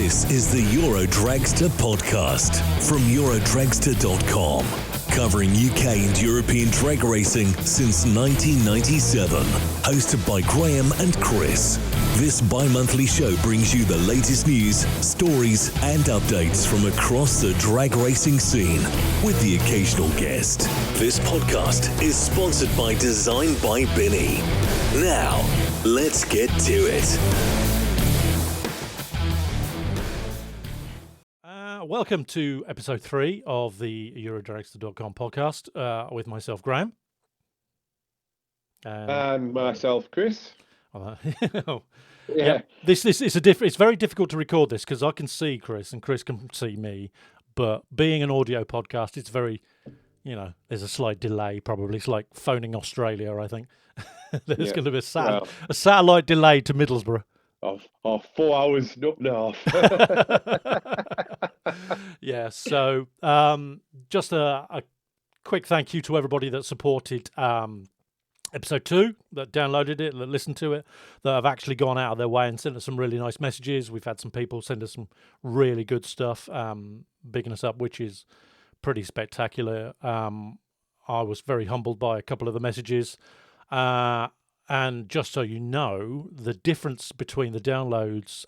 This is the Euro Dragster podcast from Eurodragster.com, covering UK and European drag racing since 1997. Hosted by Graham and Chris. This bi-monthly show brings you the latest news, stories and updates from across the drag racing scene, with the occasional guest. This podcast is sponsored by Design by Binny. Now, let's get to it. Welcome to episode 3 of the Eurodragster.com podcast with myself, Graham. And myself, Chris. Yeah. It's very difficult to record this because I can see Chris and Chris can see me, but being an audio podcast, it's very, there's a slight delay probably. It's like phoning Australia, I think. There's going to be a satellite delay to Middlesbrough. Of 4 hours up north. Yeah, so just a quick thank you to everybody that supported episode 2, that downloaded it, that listened to it, that have actually gone out of their way and sent us some really nice messages. We've had some people send us some really good stuff, bigging us up, which is pretty spectacular. I was very humbled by a couple of the messages. And just so you know, the difference between the downloads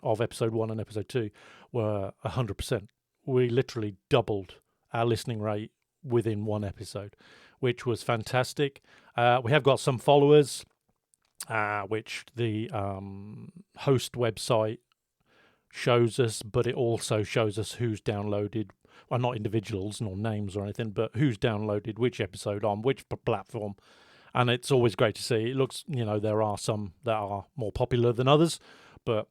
of episode 1 and episode 2 were 100%. We literally doubled our listening rate within one episode, which was fantastic. We have got some followers, which the host website shows us, but it also shows us who's downloaded. Well, not individuals nor names or anything, but who's downloaded which episode on which platform. And it's always great to see. It looks, there are some that are more popular than others, but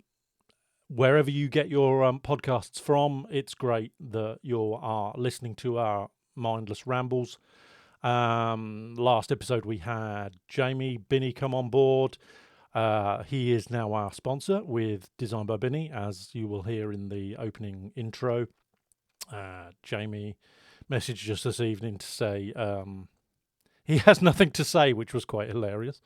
wherever you get your podcasts from, it's great that you are listening to our mindless rambles. Last episode we had Jamie Binney come on board. He is now our sponsor with Design by Binney, as you will hear in the opening intro. Jamie messaged us this evening to say he has nothing to say, which was quite hilarious,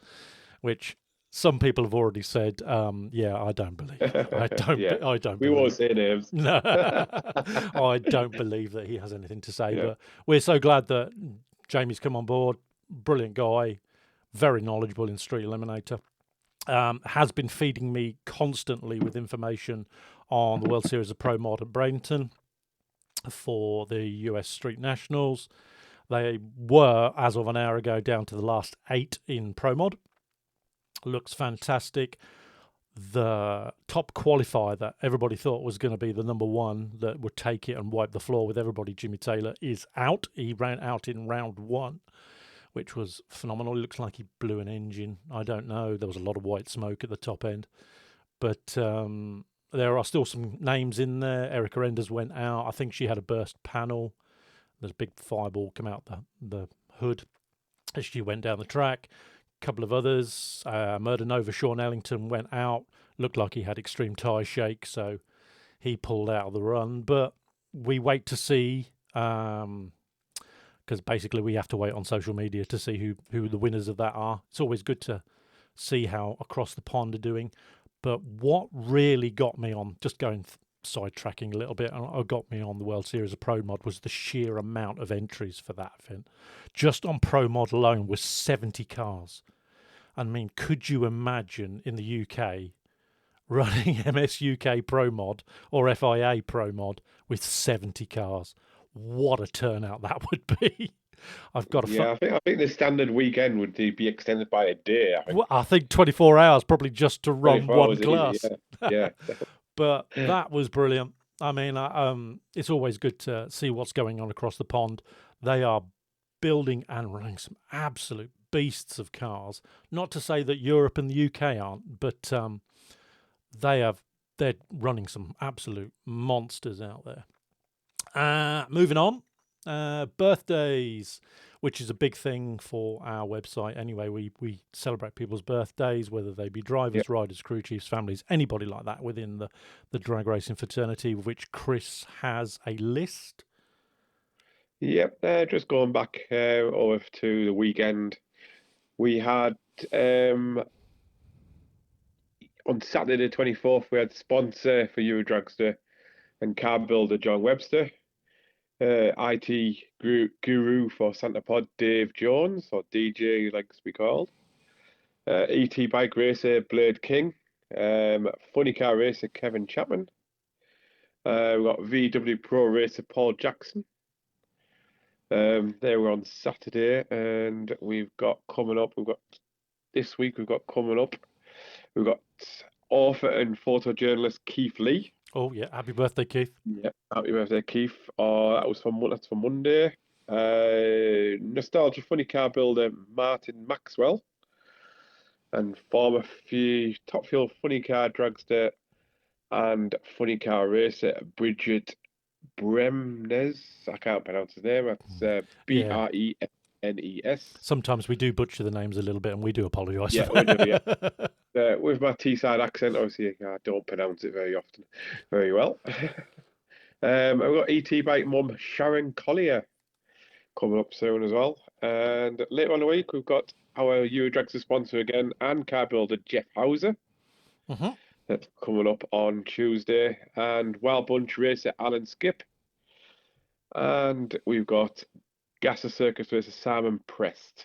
which some people have already said, I don't believe. I don't We believe. won't say names. No, I don't believe that he has anything to say, but we're so glad that Jamie's come on board. Brilliant guy, very knowledgeable in Street Eliminator. Has been feeding me constantly with information on the World Series of Pro Mod at Bradenton for the US Street Nationals. They were, as of an hour ago, down to the last 8 in Pro Mod. Looks fantastic. The top qualifier that everybody thought was going to be the number 1 that would take it and wipe the floor with everybody, Jimmy Taylor, is out. He ran out in round 1, which was phenomenal. It looks like he blew an engine. I don't know. There was a lot of white smoke at the top end. But there are still some names in there. Erica Enders went out. I think she had a burst panel. There's a big fireball come out the hood as she went down the track. A couple of others. Murder Nova Sean Ellington went out. Looked like he had extreme tyre shake, so he pulled out of the run. But we wait to see, because basically we have to wait on social media to see who the winners of that are. It's always good to see how across the pond are doing. But what really got me on, just going sidetracking a little bit, and got me on the World Series of Pro Mod was the sheer amount of entries for that event. Just on Pro Mod alone was 70 cars. I mean, could you imagine in the UK running MS UK Pro Mod or FIA Pro Mod with 70 cars? What a turnout that would be. I've got I think the standard weekend would be extended by a day. I think 24 hours probably just to run one class. Yeah. But that was brilliant. I mean, it's always good to see what's going on across the pond. They are building and running some absolute beasts of cars. Not to say that Europe and the UK aren't, but they're running some absolute monsters out there. Moving on, birthdays, which is a big thing for our website. Anyway, we celebrate people's birthdays, whether they be drivers, riders, crew chiefs, families, anybody like that within the drag racing fraternity, which Chris has a list. Yep, just going back over to the weekend, we had on Saturday the 24th, we had sponsor for Euro Dragster and car builder John Webster. IT guru for Santa Pod Dave Jones, or DJ he likes to be called. ET bike racer Blade King. Funny car racer Kevin Chapman. We've got VW Pro racer Paul Jackson. They were on Saturday, and we've got this week we've got author and photojournalist Keith Lee. Oh yeah, happy birthday, Keith. Yeah, happy birthday, Keith. That's for Monday. Nostalgia funny car builder Martin Maxwell, and former Top Fuel funny car dragster and funny car racer Bridget Bremnes. I can't pronounce his name. That's Brenes. Sometimes we do butcher the names a little bit, and we do apologise. Yeah, we do. Yeah. With my Teesside accent, obviously, I don't pronounce it very well. I've got ET bike mum Sharon Collier coming up soon as well. And later on the week, we've got our Euro Dragster sponsor again and car builder Jeff Hauser. Mm-hmm. That's coming up on Tuesday. And Wild Bunch racer Alan Skip. And we've got Gasser Circus racer Simon Prest.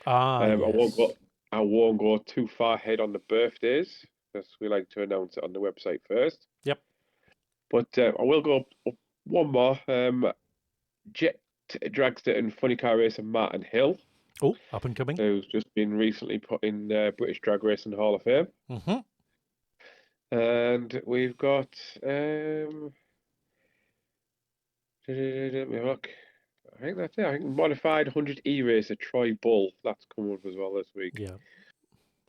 Yes. I won't go too far ahead on the birthdays, because we like to announce it on the website first. Yep. But I will go up one more. Jet dragster and funny car racer Martin Hill. Oh, up and coming. Who's just been recently put in British Drag Racing Hall of Fame. Mm-hmm. And we've got let me look. I think that's it. I think modified 100E racer Troy Bull. That's coming up as well this week. Yeah.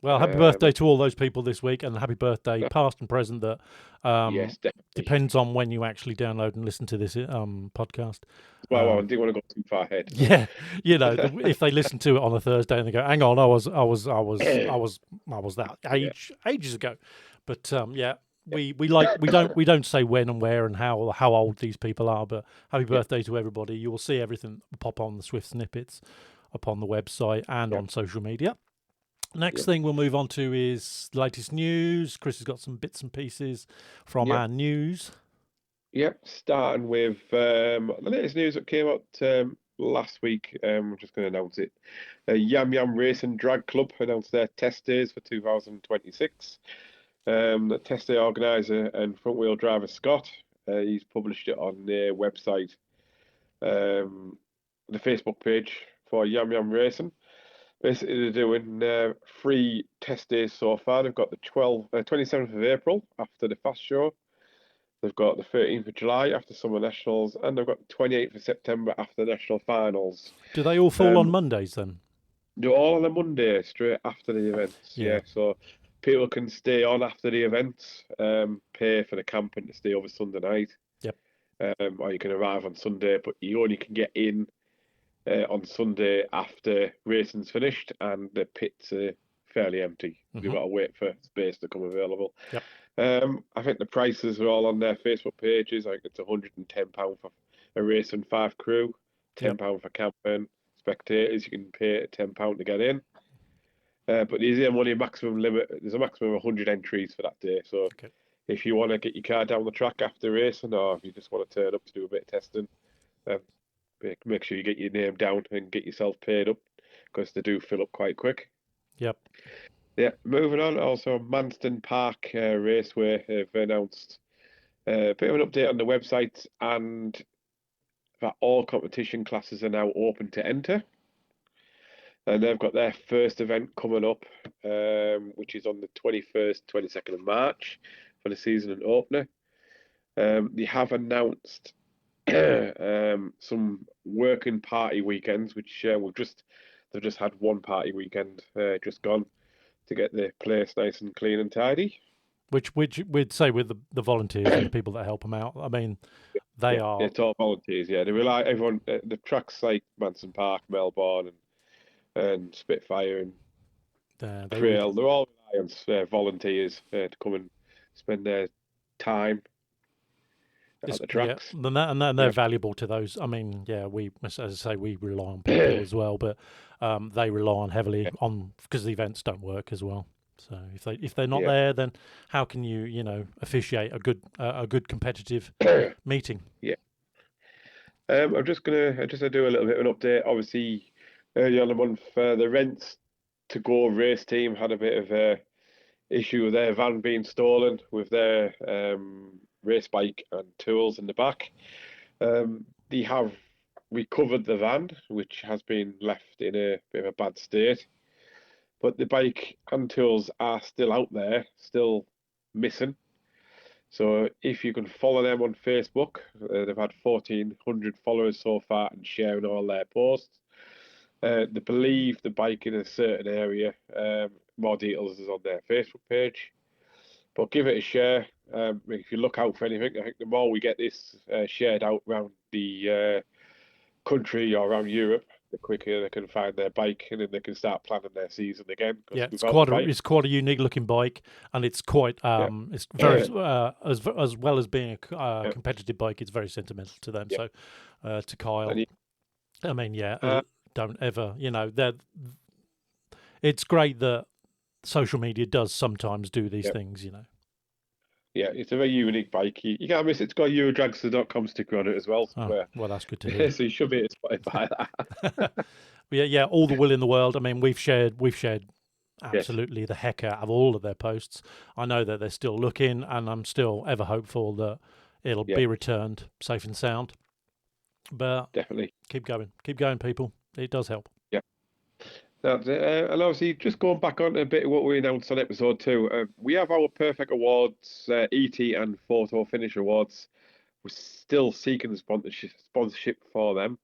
Well, happy birthday to all those people this week, and happy birthday, past and present. That yes, definitely. Depends on when you actually download and listen to this podcast. Well, I didn't want to go too far ahead. Yeah, if they listen to it on a Thursday and they go, "Hang on, I was that age ages ago," but we don't say when and where and how old these people are. But happy birthday to everybody. You will see everything pop on the Swift snippets upon the website and on social media. Next thing we'll move on to is the latest news. Chris has got some bits and pieces from our news. Yep, starting with the latest news that came out last week. I'm just going to announce it. Yam Yam Racing Drag Club announced their test days for 2026. The test day organizer and front wheel driver Scott, he's published it on their website, the Facebook page for Yam Yam Racing. Basically, they're doing 3 test days so far. They've got the 27th of April after the Fast Show. They've got the 13th of July after Summer Nationals, and they've got the 28th of September after the National Finals. Do they all fall on Mondays then? They're all on a Monday, straight after the events. Yeah, so people can stay on after the events, pay for the camping to stay over Sunday night. Yep. Or you can arrive on Sunday, but you only can get in on Sunday after racing's finished and the pits are fairly empty. Mm-hmm. You've got to wait for space to come available. Yep. I think the prices are all on their Facebook pages. I think it's £110 for a race and 5 crew, £10 for camping. Spectators, you can pay £10 to get in. But there's only a maximum limit. There's a maximum of 100 entries for that day. So if you want to get your car down the track after racing, or if you just want to turn up to do a bit of testing, make sure you get your name down and get yourself paid up, because they do fill up quite quick. Yep. Yeah, moving on. Also, Manston Park Raceway have announced a bit of an update on the website, and that all competition classes are now open to enter. And they've got their first event coming up, which is on the 21st, 22nd of March for the season and opener. They have announced some working party weekends, which they've just had one party weekend just gone to get the place nice and clean and tidy. Which we'd say with the volunteers and the people that help them out. I mean, they are. It's all volunteers. Yeah, they rely everyone. The tracks like Manson Park, Melbourne, and Spitfire and Trail. They're all relying on volunteers to come and spend their time at the tracks. Yeah, and they're valuable to those. I mean, we, as I say, we rely on people as well, but they rely on heavily on, because the events don't work as well. So if they're not there, then how can you officiate a good competitive meeting? Yeah. I'm just gonna do a little bit of an update. Obviously, early on the month, the Rents to Go race team had a bit of a issue with their van being stolen with their race bike and tools in the back. They have recovered the van, which has been left in a bit of a bad state, but the bike and tools are still out there, still missing. So if you can follow them on Facebook, they've had 1,400 followers so far and sharing all their posts. They believe the bike in a certain area. More details is on their Facebook page. But give it a share. If you look out for anything, I think the more we get this shared out around the country or around Europe, the quicker they can find their bike, and then they can start planning their season again. Yeah, it's quite a unique looking bike, and it's quite it's very as well as being a competitive bike, it's very sentimental to them. So to Kyle, I mean, don't ever, it's great that social media does sometimes do these things, Yeah, it's a very unique bike. You can't miss it. It's got a Eurodragster.com sticker on it as well. So, well, that's good to hear. So you should be able to buy that. Yeah, all the will in the world. I mean, we've shared absolutely the heck out of all of their posts. I know that they're still looking, and I'm still ever hopeful that it'll be returned safe and sound. But definitely keep going, people. It does help. Yeah. That's it. And obviously, just going back on a bit of what we announced on episode 2, we have our Perfect Awards, ET and Photo Finish Awards. We're still seeking sponsorship for them.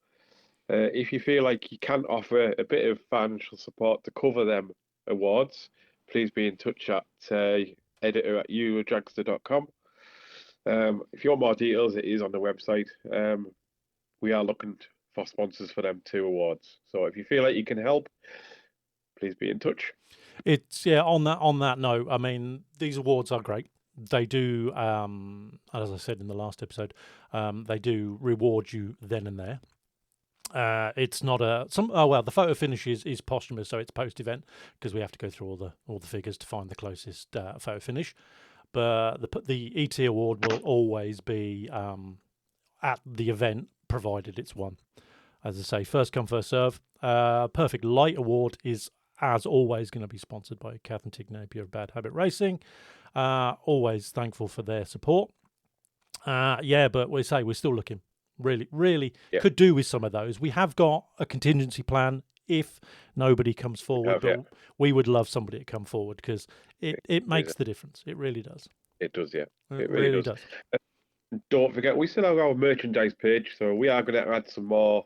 If you feel like you can offer a bit of financial support to cover them awards, please be in touch at editor@eurodragster.com. If you want more details, it is on the website. We are looking for sponsors for them 2 awards. So if you feel like you can help, please be in touch. It's on that note, I mean, these awards are great. They do, as I said in the last episode, they do reward you then and there. It's not the photo finish is posthumous, so it's post event because we have to go through all the figures to find the closest photo finish. But the ET award will always be at the event, provided it's won. As I say, first come, first serve. Perfect Light Award is, as always, going to be sponsored by Kath and Tig Napier of Bad Habit Racing. Always thankful for their support. But we're still looking. Really could do with some of those. We have got a contingency plan if nobody comes forward, but we would love somebody to come forward because it makes the difference. It really does. It does, yeah. It really does. Don't forget, we still have our merchandise page, so we are going to add some more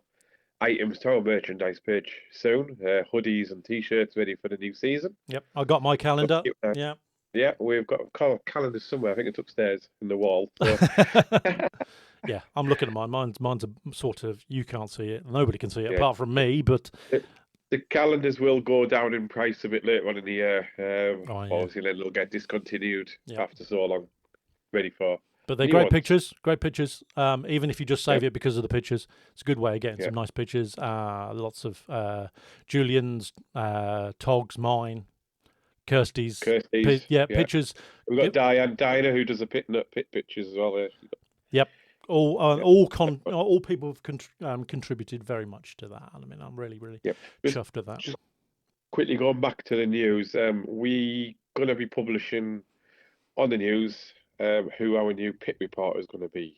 items to our merchandise page soon. Hoodies and T-shirts ready for the new season. Yep, I got my calendar. Yeah, we've got calendars somewhere. I think it's upstairs in the wall. So. Yeah, I'm looking at mine. Mine's a sort of, you can't see it. Nobody can see it apart from me, but... The calendars will go down in price a bit later on in the year. Obviously, then they'll get discontinued after so long. Ready for... But they're great pictures. Even if you just save it because of the pictures, it's a good way of getting some nice pictures. Lots of Julian's, Togg's, mine, Kirsty's. Pictures. We've got Diana, who does the pit pictures as well. Yep. All people have contributed very much to that. I mean, I'm really chuffed with that. Just quickly going back to the news, we're going to be publishing on the news who our new pit reporter is going to be.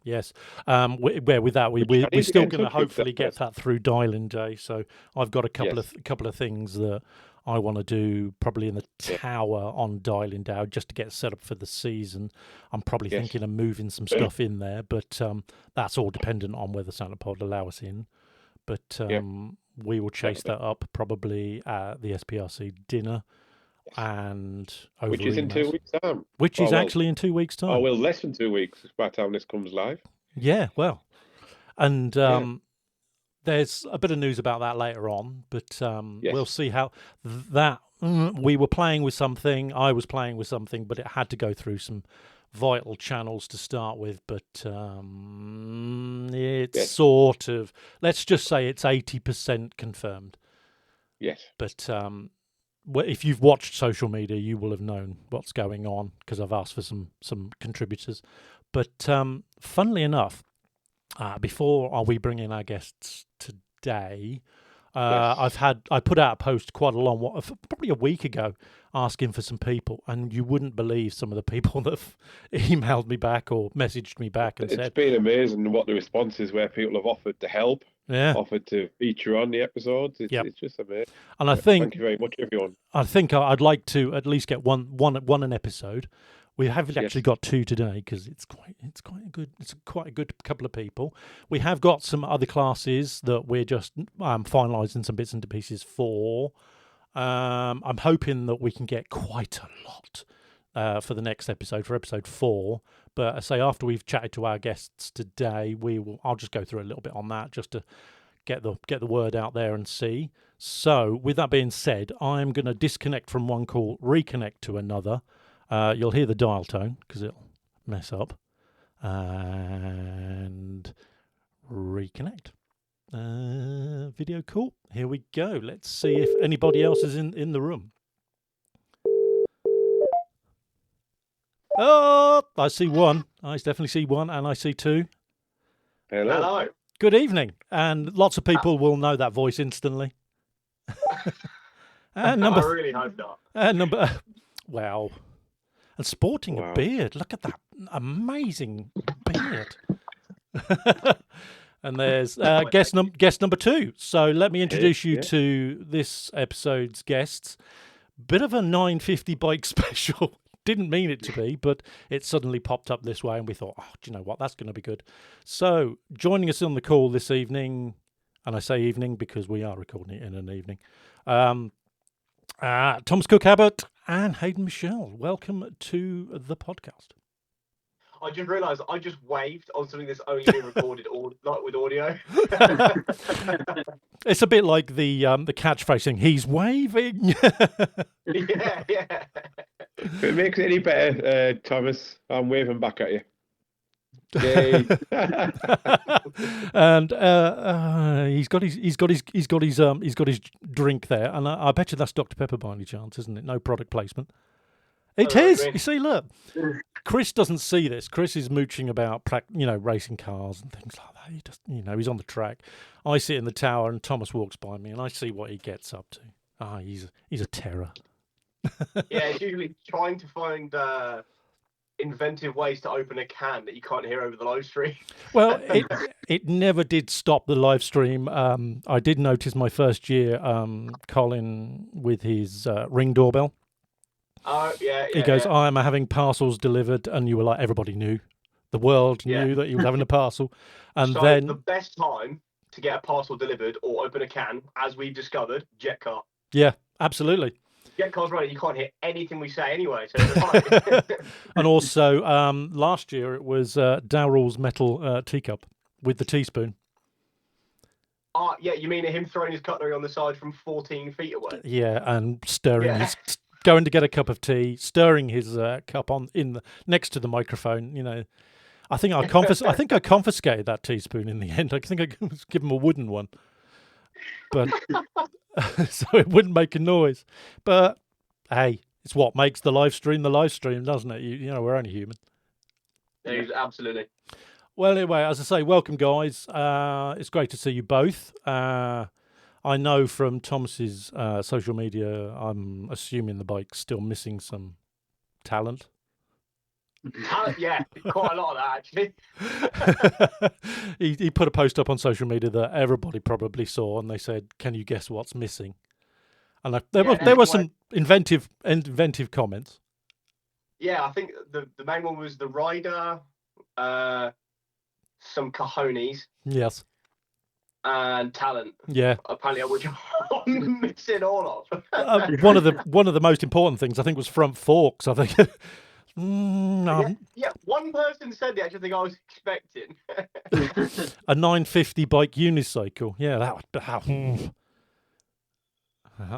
Yes. With that, we're still going to hopefully get that through Dialing Day. So I've got a couple of things that I want to do probably in the tower on Dialing Day just to get set up for the season. I'm probably thinking of moving some stuff in there, but that's all dependent on whether Santa Pod allow us in. But we will chase that up probably at the SPRC dinner. And which is in 2 weeks' time. Which is actually in 2 weeks' time. Oh, well, less than 2 weeks by the time this comes live. Yeah, well. And there's a bit of news about that later on, but we'll see how that... we were playing with something, I was playing with something, but it had to go through some vital channels to start with, but it's sort of... Let's just say it's 80% confirmed. Yes. But... if you've watched social media, you will have known what's going on because I've asked for some contributors. But funnily enough, before we bring in our guests today, Yes. I put out a post quite a probably a week ago, asking for some people, and you wouldn't believe some of the people that have emailed me back or messaged me back and It's said, been amazing what the response is where people have offered to help, yeah, offered to feature on the episodes. yep. It's just amazing. And I Thank think you very much, everyone. I'd like to at least get one an episode. We haven't actually got two today because it's quite a good couple of people. We have got some other classes that we're just finalising some bits and pieces for. I'm hoping that we can get quite a lot for the next episode, for episode 4. But I say after we've chatted to our guests today, I'll just go through a little bit on that just to get the word out there and see. So with that being said, I'm going to disconnect from one call, reconnect to another. You'll hear the dial tone because it'll mess up, and reconnect. Video call. Here we go. Let's see if anybody else is in the room. Oh, I see one. I definitely see one, and I see two. Hello. Good evening. And lots of people will know that voice instantly. And I really hope not. Wow. And sporting a beard. Look at that amazing beard. And there's guest number 2. So let me introduce you to this episode's guests. Bit of a 950 bike special. Didn't mean it to be, but it suddenly popped up this way and we thought, oh, do you know what? That's going to be good. So joining us on the call this evening, and I say evening because we are recording it in an evening, Thomas Cook Abbott and Hayden Mechaell. Welcome to the podcast. I just realised I just waved on something that's only being recorded with audio. It's a bit like the catchphrase thing. He's waving. Yeah. If it makes it any better, Thomas, I'm waving back at you. Yay. And he's got his drink there, and I bet you that's Dr. Pepper by any chance, isn't it? No product placement. It is. Really? You see, look, Chris doesn't see this. Chris is mooching about, racing cars and things like that. He just, he's on the track. I sit in the tower, and Thomas walks by me, and I see what he gets up to. He's a terror. Yeah, it's usually trying to find inventive ways to open a can that you can't hear over the live stream. Well, it never did stop the live stream. I did notice my first year, Colin with his Ring doorbell. Oh, yeah. He goes, I'm having parcels delivered, and you were like, everybody knew. The world knew that he was having a parcel. And so then the best time to get a parcel delivered or open a can, as we've discovered, jet car. Yeah, absolutely. Jet car's running, you can't hear anything we say anyway. So it's fine. And also, last year it was Darrell's metal teacup with the teaspoon. Yeah, you mean him throwing his cutlery on the side from 14 feet away? Yeah, and stirring going to get a cup of tea, stirring his cup next to the microphone. I think I confiscated that teaspoon in the end. I think I was given him a wooden one, but so it wouldn't make a noise. But hey, it's what makes the live stream, doesn't it? We're only human. Yeah, absolutely. Well, anyway, as I say, welcome, guys. It's great to see you both. I know from Thomas's social media, I'm assuming the bike's still missing some talent. Yeah, quite a lot of that, actually. He put a post up on social media that everybody probably saw, and they said, "Can you guess what's missing?" And there were some inventive comments. Yeah, I think the main one was the rider, some cojones. Yes. And talent. Yeah. Apparently, which I'm missing all of. One of the most important things I think was front forks. I think. Yeah, one person said the actual thing I was expecting. A 950 bike unicycle. Yeah, that would.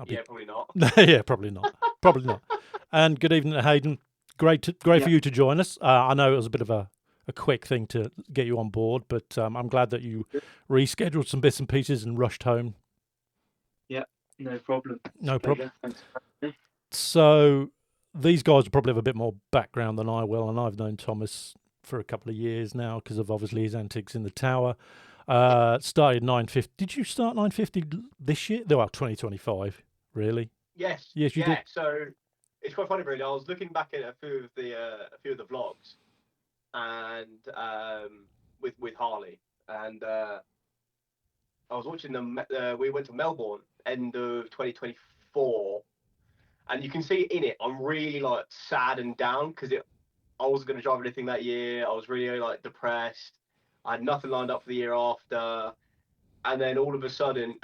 Yeah, probably not. Yeah, probably not. And good evening, Hayden. Great for you to join us. I know it was a bit of a quick thing to get you on board, but I'm glad that you rescheduled some bits and pieces and rushed home. Yeah, no problem. No problem. So these guys will probably have a bit more background than I will, and I've known Thomas for a couple of years now because of obviously his antics in the tower. Started 950. Did you start 950 this year? No, well, 2025, really? Yes. Yes, you did. So it's quite funny, really. I was looking back at a few of the vlogs, and with Harley, and I was watching them. We went to Melbourne end of 2024, and you can see in it I'm really like sad and down because I wasn't going to drive anything that year. I was really like depressed. I had nothing lined up for the year after. And then all of a sudden,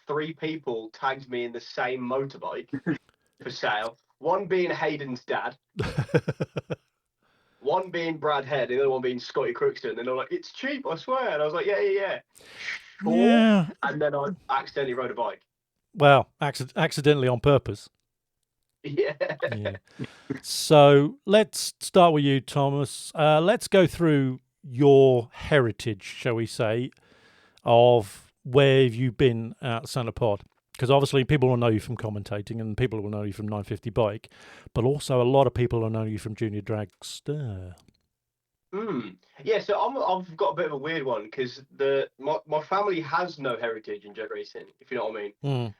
3 people tagged me in the same motorbike for sale. One being Hayden's dad, one being Brad Head, the other one being Scotty Crookston. And they're like, "It's cheap, I swear." And I was like, yeah. Sure. Yeah. And then I accidentally rode a bike. Well, accidentally on purpose. Yeah. So let's start with you, Thomas. Let's go through your heritage, shall we say, of where you've been at Centre Pod. Because obviously people will know you from commentating and people will know you from 950 Bike, but also a lot of people will know you from Junior Dragster. Yeah, so I've got a bit of a weird one because my family has no heritage in drag racing, if you know what I mean.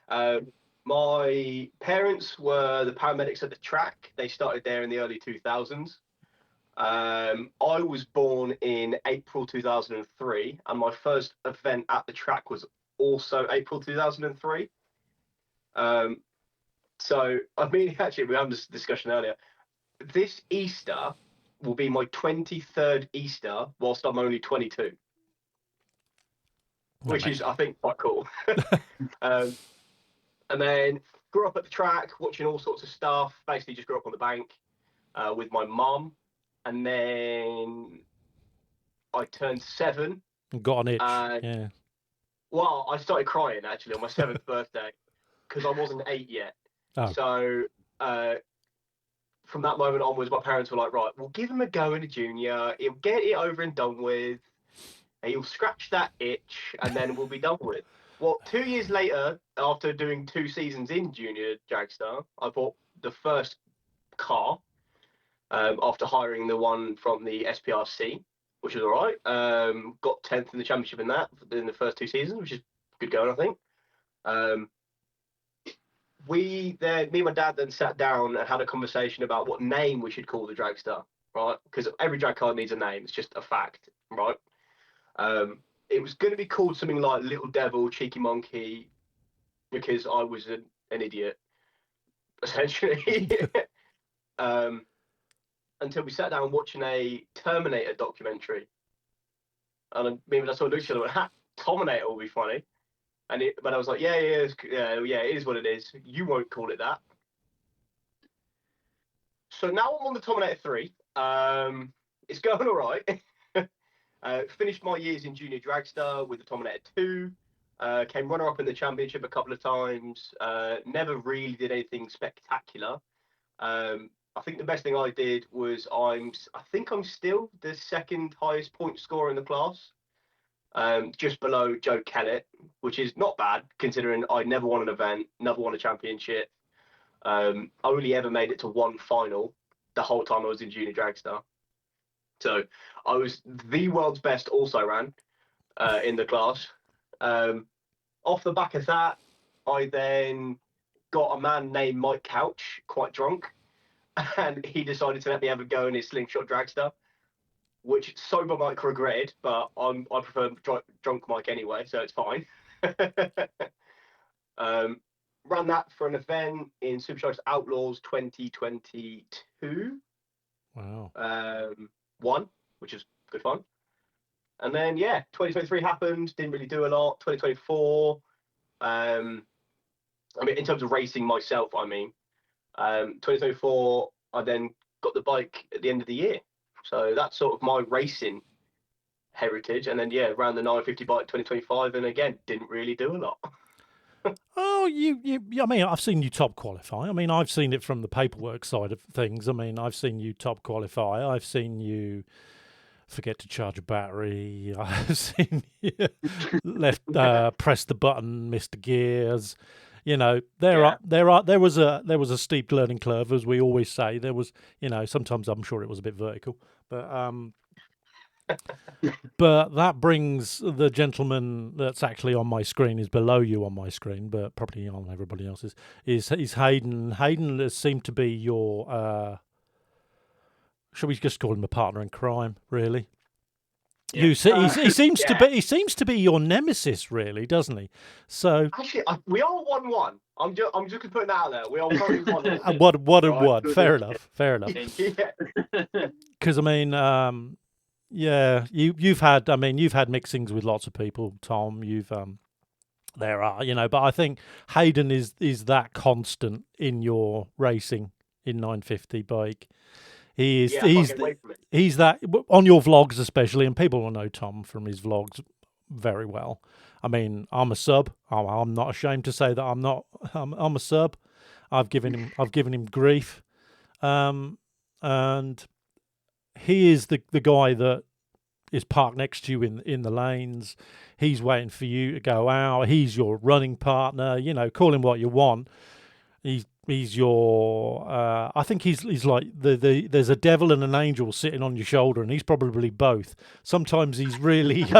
My parents were the paramedics at the track. They started there in the early 2000s. I was born in April 2003, and my first event at the track was also April 2003. So, I mean, actually, we had this discussion earlier. This Easter will be my 23rd Easter, whilst I'm only 22. Which is, I think, quite cool. And then grew up at the track, watching all sorts of stuff. Basically, just grew up on the bank with my mum. And then I turned 7. Got an itch, yeah. Well, I started crying, actually, on my 7th birthday, because I wasn't 8 yet. Oh. So from that moment onwards, my parents were like, right, we'll give him a go in a junior. He'll get it over and done with. And he'll scratch that itch, and then we'll be done with. Well, 2 years later, after doing 2 seasons in Junior Dragster, I bought the first car after hiring the one from the SPRC, which was all right. Got 10th in the championship in the first 2 seasons, which is good going, I think. Me and my dad then sat down and had a conversation about what name we should call the Dragster, right? Because every drag car needs a name. It's just a fact, right? It was going to be called something like Little Devil, Cheeky Monkey, because I was an idiot, essentially. Until we sat down watching a Terminator documentary. And me and I sort of looked at each other and went, Terminator will be funny. But I was like, yeah, it is what it is. You won't call it that. So now I'm on the Terminator 3. It's going all right. Finished my years in Junior Dragster with the Terminator 2. Came runner-up in the championship a couple of times. Never really did anything spectacular. I think the best thing I did was I think I'm still the 2nd highest point scorer in the class. Just below Joe Kellett, which is not bad considering I never won an event, never won a championship. Only ever made it to 1 final the whole time I was in Junior Dragster. So I was the world's best also ran in the class. Off the back of that, I then got a man named Mike Couch, quite drunk, and he decided to let me have a go in his slingshot dragster, which sober Mike regretted, but I prefer drunk Mike anyway, so it's fine. Ran that for an event in Supercharged Outlaws 2022. Wow. Won, which is good fun. And then 2023 happened, didn't really do a lot. 2024, I mean, in terms of racing myself, 2024 I then got the bike at the end of the year. So that's sort of my racing heritage. And then ran the 950 bike 2025 and again didn't really do a lot. Oh, I mean, I've seen you top qualify. I mean, I've seen it from the paperwork side of things. I mean, I've seen you top qualify. I've seen you forget to charge a battery. I've seen you press the button, miss the gears. there was a steep learning curve, as we always say. There was, sometimes I'm sure it was a bit vertical, but that brings the gentleman that's actually on my screen, is below you on my screen, but probably on everybody else's, is Hayden. Hayden has seemed to be your, shall we just call him a partner in crime, really? Yeah. He seems to be your nemesis, really, doesn't he? So actually, we are 1-1. I'm just putting that out there. We are probably 1-1. What? Fair enough. Because you've had mixings with lots of people, Tom. But I think Hayden is that constant in your racing in 950 bike. He's that on your vlogs especially, and people will know Tom from his vlogs very well. I mean, I'm a sub. I'm not ashamed to say that I'm not. I'm a sub. I've given him grief, and he is the guy that is parked next to you in the lanes. He's waiting for you to go out. He's your running partner. Call him what you want. He's your. I think he's like there's a devil and an angel sitting on your shoulder, and he's probably both. Sometimes he's really he's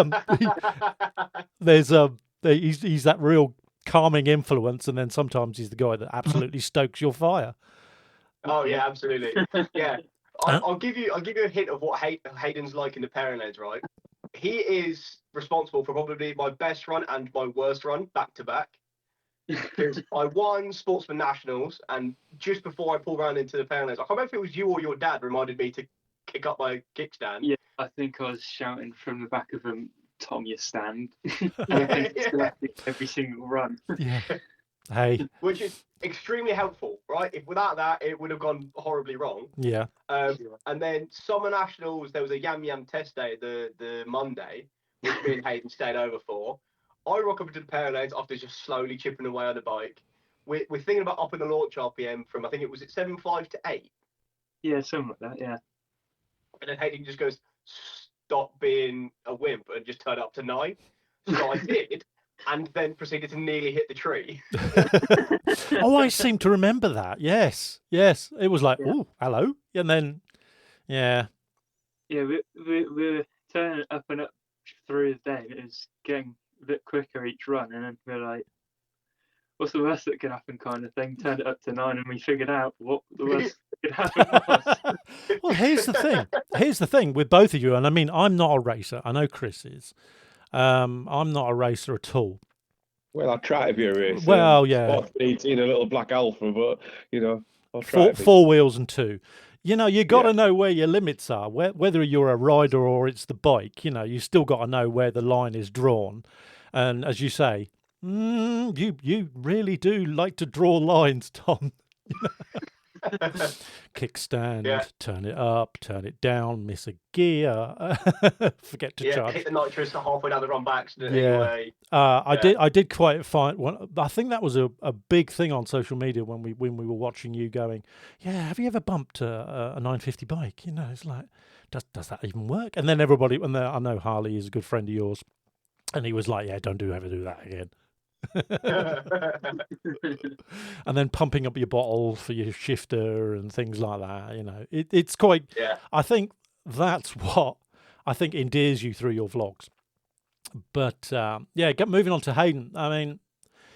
that real calming influence, and then sometimes he's the guy that absolutely stokes your fire. Oh yeah, absolutely. Yeah, I'll give you a hint of what Hayden's like in the Pyrenees, right? He is responsible for probably my best run and my worst run back to back. Because I won Sportsman Nationals, and just before I pulled around into the Pyrenees, I can't remember if it was you or your dad reminded me to kick up my kickstand. Yeah, I think I was shouting from the back of him, "Tom, you stand!" Every single run. Yeah. Hey. Which is extremely helpful, right? If without that, it would have gone horribly wrong. Yeah. And then Summer Nationals, there was a Yam Yam test day, the Monday, which me and Hayden stayed over for. I rock up into the Pyrenees after just slowly chipping away on the bike. We're thinking about upping the launch RPM from, I think it was at 7.5 to 8. Yeah, something like that, yeah. And then Hayden just goes, stop being a wimp, and just turn it up to 9. So I did, and then proceeded to nearly hit the tree. Oh, I seem to remember that. Yes. It was like, oh, hello. And then, yeah. Yeah, we were turning up and up through the day. It was getting a bit quicker each run, and then we're like, what's the worst that could happen, kind of thing. Turned it up to 9, and we figured out what the worst that could happen was. Well, here's the thing with both of you, and I mean, I'm not a racer. I know Chris is. I'm not a racer at all. Well, I'll try to be a racer. Well, yeah. In a little black Alpha, but I'll try. Four wheels and 2. You got to know where your limits are. Whether you're a rider or it's the bike, you still got to know where the line is drawn. And as you say, you really do like to draw lines, Tom. Kickstand, turn it up, turn it down, miss a gear, forget to charge. Hit the nitrous halfway down the run by accident anyway. I did quite find one. I think that was a big thing on social media when we were watching you going, have you ever bumped a 950 bike? It's like, does that even work? And then everybody, I know Harley is a good friend of yours, and he was like, don't ever do that again. And then pumping up your bottle for your shifter and things like that, it's quite. I think that's what endears you through your vlogs. But moving on to Hayden. I mean,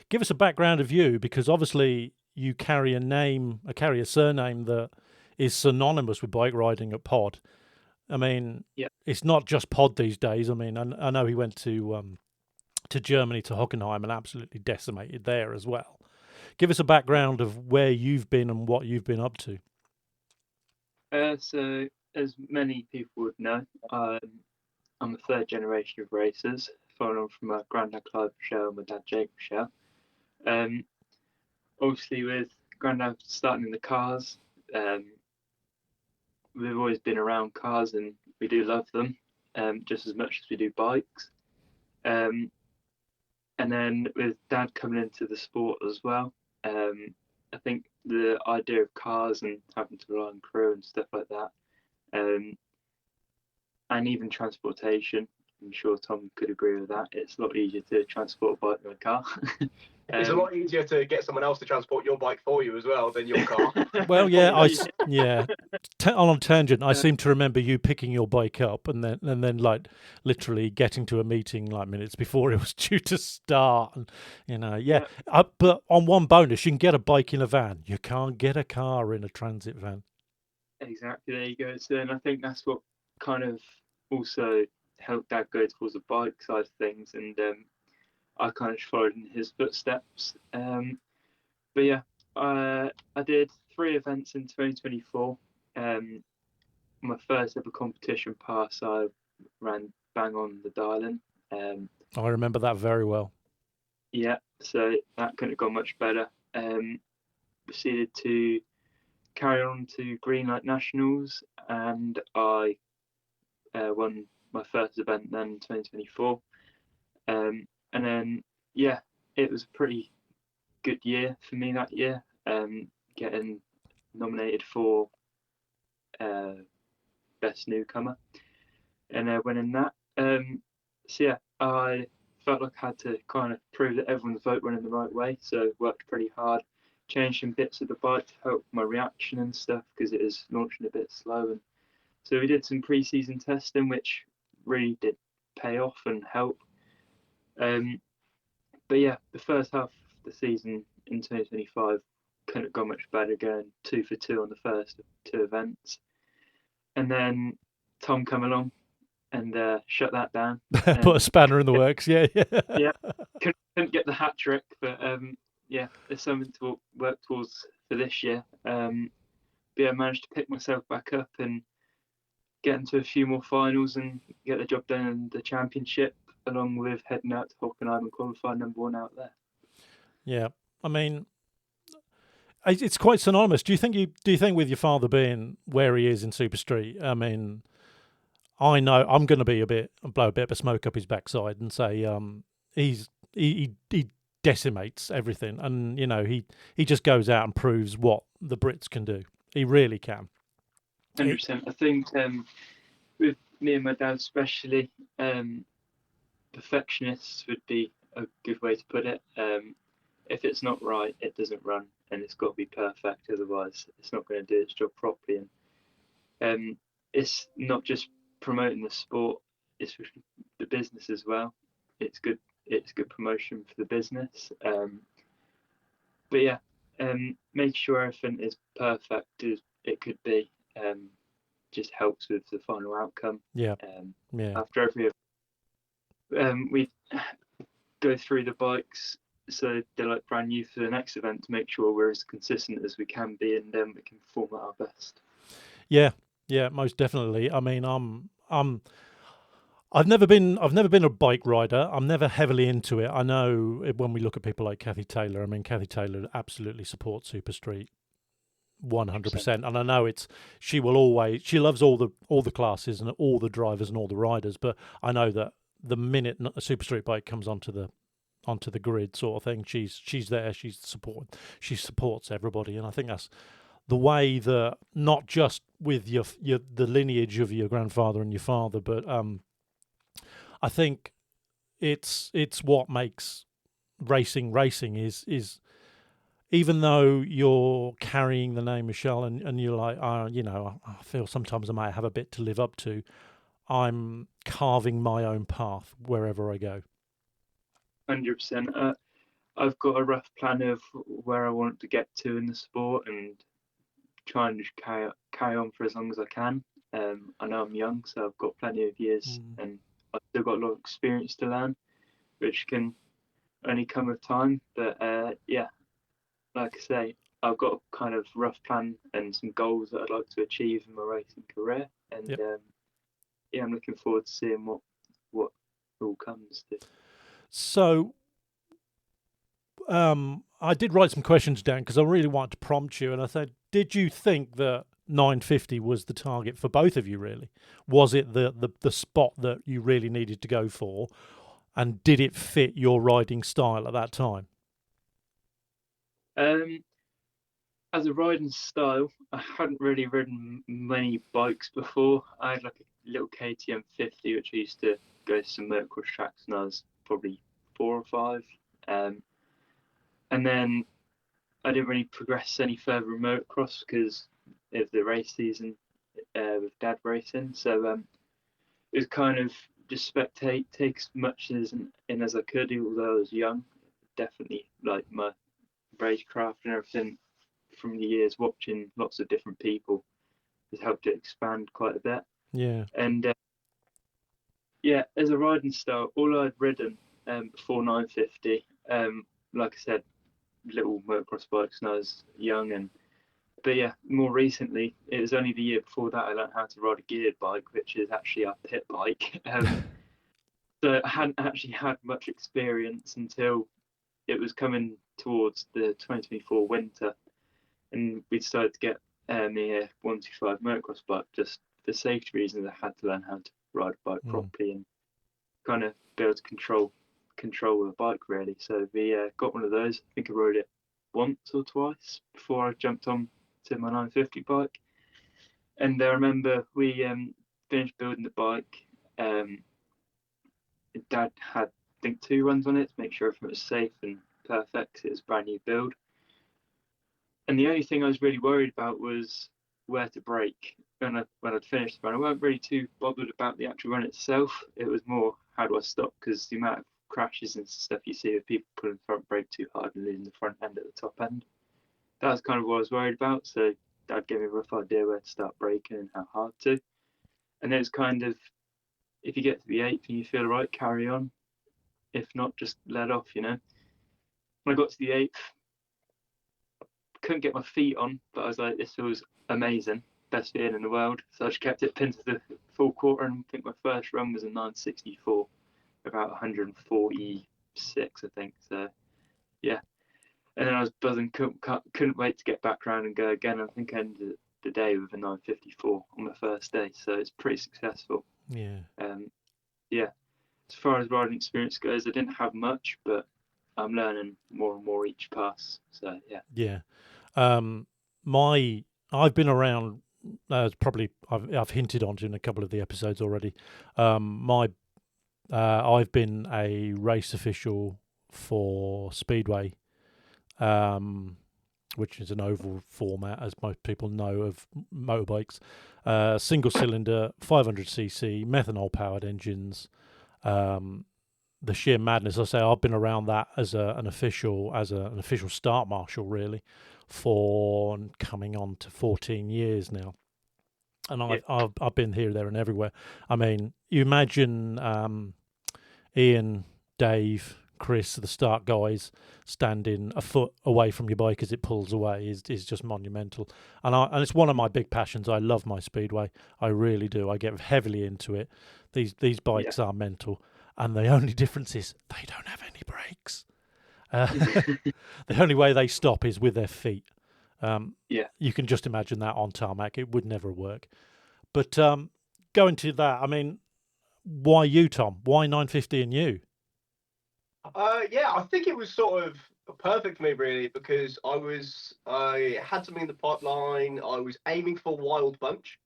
give us a background of you, because obviously you carry a surname that is synonymous with bike riding at Pod. I mean, it's not just Pod these days. I mean, I know he went to Germany, to Hockenheim, and absolutely decimated there as well. Give us a background of where you've been and what you've been up to. So, as many people would know, I'm a third generation of racers, following on from my granddad Clive Mechaell and my dad Jake Mechaell. Obviously, with granddad starting in the cars, we've always been around cars, and we do love them just as much as we do bikes. And then with Dad coming into the sport as well, I think the idea of cars and having to rely on crew and stuff like that, and even transportation, I'm sure Tom could agree with that. It's a lot easier to transport a bike than a car. It's a lot easier to get someone else to transport your bike for you as well than your car. Well, yeah, on a tangent, I seem to remember you picking your bike up and then like literally getting to a meeting like minutes before it was due to start. And but on one bonus, you can get a bike in a van. You can't get a car in a transit van. Exactly, there you go. So, and I think that's what kind of also helped Dad go towards the bike side of things, and I kind of followed in his footsteps. But yeah, I did 3 events in 2024. My first ever competition pass, I ran bang on the dial-in. I remember that very well. Yeah, so that couldn't have gone much better. Proceeded to carry on to Greenlight Nationals, and I won my first event then in 2024. And then, yeah, it was a pretty good year for me that year, getting nominated for Best Newcomer and winning that. So yeah, I felt like I had to kind of prove that everyone's vote went in the right way, so worked pretty hard, changed some bits of the bike to help my reaction and stuff because it is launching a bit slow. And so we did some pre-season testing, which really did pay off and help. But yeah, the first half of the season in 2025 couldn't have gone much better, going 2 for 2 on the first 2 events. And then Tom come along and shut that down. Put a spanner in the works, yeah. Yeah, couldn't get the hat trick, but yeah, there's something to work towards for this year. But yeah, I managed to pick myself back up and get into a few more finals and get the job done in the championship, along with heading out to Hockenheim and qualifying number 1 out there. Yeah, I mean, it's quite synonymous. Do you think with your father being where he is in Super Street? I mean, I know I'm going to blow a bit of a smoke up his backside and say he decimates everything, and he just goes out and proves what the Brits can do. He really can. 100%. I think with me and my dad especially, perfectionists would be a good way to put it. If it's not right, it doesn't run, and it's got to be perfect. Otherwise, it's not going to do its job properly. And it's not just promoting the sport; it's for the business as well. It's good. It's good promotion for the business. But yeah, making sure everything is perfect as it could be just helps with the final outcome. Yeah. After every we go through the bikes, so they're like brand new for the next event, to make sure we're as consistent as we can be, and then we can perform at our best. Yeah, most definitely. I mean, I've never been a bike rider. I'm never heavily into it. I know when we look at people like Kathy Taylor. I mean, Kathy Taylor absolutely supports Super Street 100%, and I know she loves all the classes and all the drivers and all the riders. But I know that the minute a Super Street bike comes onto the grid, sort of thing, she's there. She supports everybody, and I think that's the way that, not just with the lineage of your grandfather and your father, but I think it's what makes racing is even though you're carrying the name Mechaell and you're like, I feel sometimes I might have a bit to live up to, I'm carving my own path wherever I go. 100%. I've got a rough plan of where I want to get to in the sport and try and just carry on for as long as I can. I know I'm young, so I've got plenty of years and I've still got a lot of experience to learn, which can only come with time. But yeah, like I say, I've got a kind of rough plan and some goals that I'd like to achieve in my racing career. And yeah, I'm looking forward to seeing what all comes to. So I did write some questions down because I really wanted to prompt you, and I said, did you think that 950 was the target for both of you, really? Was it the spot that you really needed to go for, and did it fit your riding style at that time? As a riding style, I hadn't really ridden many bikes before. I had like little KTM 50, which I used to go to some motocross tracks when I was probably 4 or 5. And then I didn't really progress any further in motocross because of the race season with Dad racing. So it was kind of just spectate, take as much as I could, although I was young. Definitely like my racecraft and everything from the years watching lots of different people has helped it expand quite a bit. Yeah. And yeah, as a riding style, all I'd ridden before 950, like I said, little motocross bikes when I was young, but yeah, more recently, it was only the year before that I learned how to ride a geared bike, which is actually a pit bike. So I hadn't actually had much experience until it was coming towards the 2024 winter, and we decided to get me a 125 motocross bike just for safety reasons. I had to learn how to ride a bike properly and kind of be able to control the bike really. So we got one of those. I think I rode it once or twice before I jumped on to my 950 bike. And I remember we finished building the bike. Dad had, I think, 2 runs on it to make sure everything was safe and perfect. It was a brand new build. And the only thing I was really worried about was where to brake when I'd finished the run. I weren't really too bothered about the actual run itself. It was more, how do I stop? Because the amount of crashes and stuff you see with people pulling the front brake too hard and losing the front end at the top end. That was kind of what I was worried about. So Dad gave me a rough idea where to start braking and how hard to. And it was kind of, if you get to the 8th and you feel right, carry on. If not, just let off, you know. When I got to the 8th, couldn't get my feet on, but I was like, this feels amazing, best feeling in the world. So I just kept it pinned to the full quarter, and I think my first run was a 964, about 146, I think. So yeah, and then I was buzzing, couldn't wait to get back around and go again. I think I ended the day with a 954 on my first day, so it's pretty successful. Yeah. Yeah. As far as riding experience goes, I didn't have much, but I'm learning more and more each pass. So yeah. Yeah. I've been around. Probably I've hinted onto in a couple of the episodes already. I've been a race official for Speedway, which is an oval format, as most people know of motorbikes. Single cylinder, 500cc, methanol powered engines. The sheer madness. I say I've been around that as an official start marshal really for coming on to 14 years now, and I've been here, there, and everywhere. I mean, you imagine Ian, Dave, Chris, the start guys, standing a foot away from your bike as it pulls away is just monumental. And it's one of my big passions. I love my Speedway. I really do. I get heavily into it. These bikes are mental. And the only difference is they don't have any brakes. The only way they stop is with their feet. You can just imagine that on tarmac. It would never work. But going to that, I mean, why you, Tom? Why 950 and you? Yeah, I think it was sort of perfect for me, really, because I had something in the pipeline. I was aiming for Wild Bunch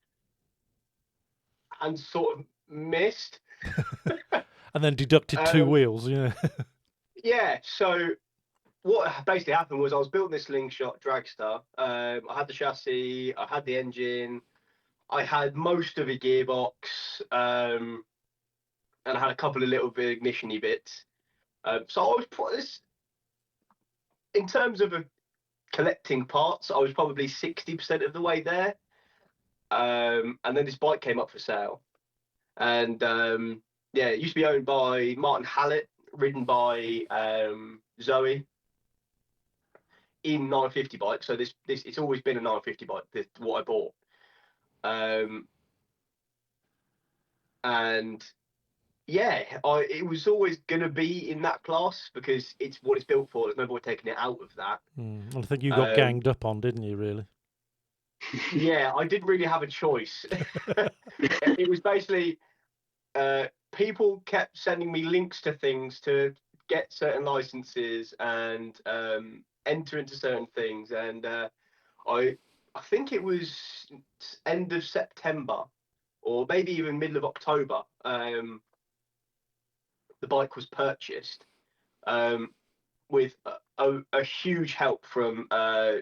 and sort of missed. And then deducted 2 wheels, yeah. Yeah, so what basically happened was I was building this slingshot dragster. I had the chassis, I had the engine, I had most of a gearbox, and I had a couple of little bit ignition-y bits. So I was, in terms of collecting parts, I was probably 60% of the way there. And then this bike came up for sale. And yeah, it used to be owned by Martin Hallett, ridden by Zoe in 950 bike. So this it's always been a 950 bike. This what I bought. And yeah, it was always going to be in that class because it's what it's built for. There's no point taking it out of that. I think you got ganged up on, didn't you, really? Yeah, I didn't really have a choice. It was basically people kept sending me links to things to get certain licenses and enter into certain things. And I think it was end of September or maybe even middle of October, the bike was purchased with a huge help from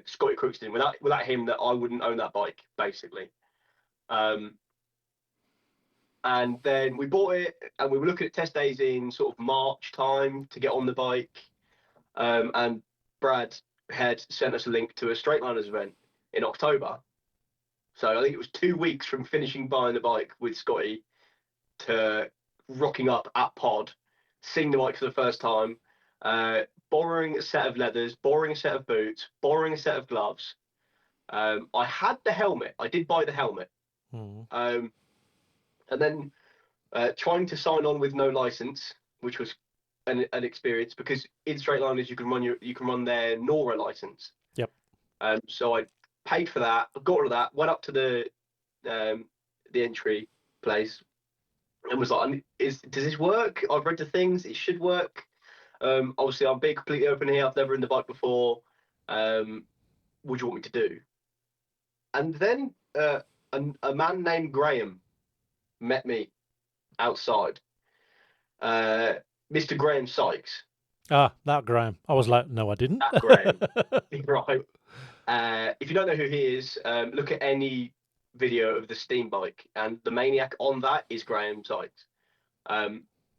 Scotty Crookston. Without him, that I wouldn't own that bike, basically. And then we bought it, and we were looking at test days in sort of March time to get on the bike. And Brad had sent us a link to a Straightliners event in October. So I think it was 2 weeks from finishing buying the bike with Scotty to rocking up at Pod, seeing the bike for the first time, borrowing a set of leathers, borrowing a set of boots, borrowing a set of gloves. I had the helmet. I did buy the helmet. And then trying to sign on with no license, which was an experience, because in Straightliners you can run their NORA license. Yep. So I paid for that, got all of that, went up to the entry place, and was like, does this work? I've read the things, it should work. Obviously, I'm being completely open here. I've never ridden the bike before. What do you want me to do? And then a man named Graham met me outside. Mr. Graham Sykes. Ah, that Graham. I was like, no, I didn't. That Graham. Right. If you don't know who he is, look at any video of the steam bike, and the maniac on that is Graham Sykes.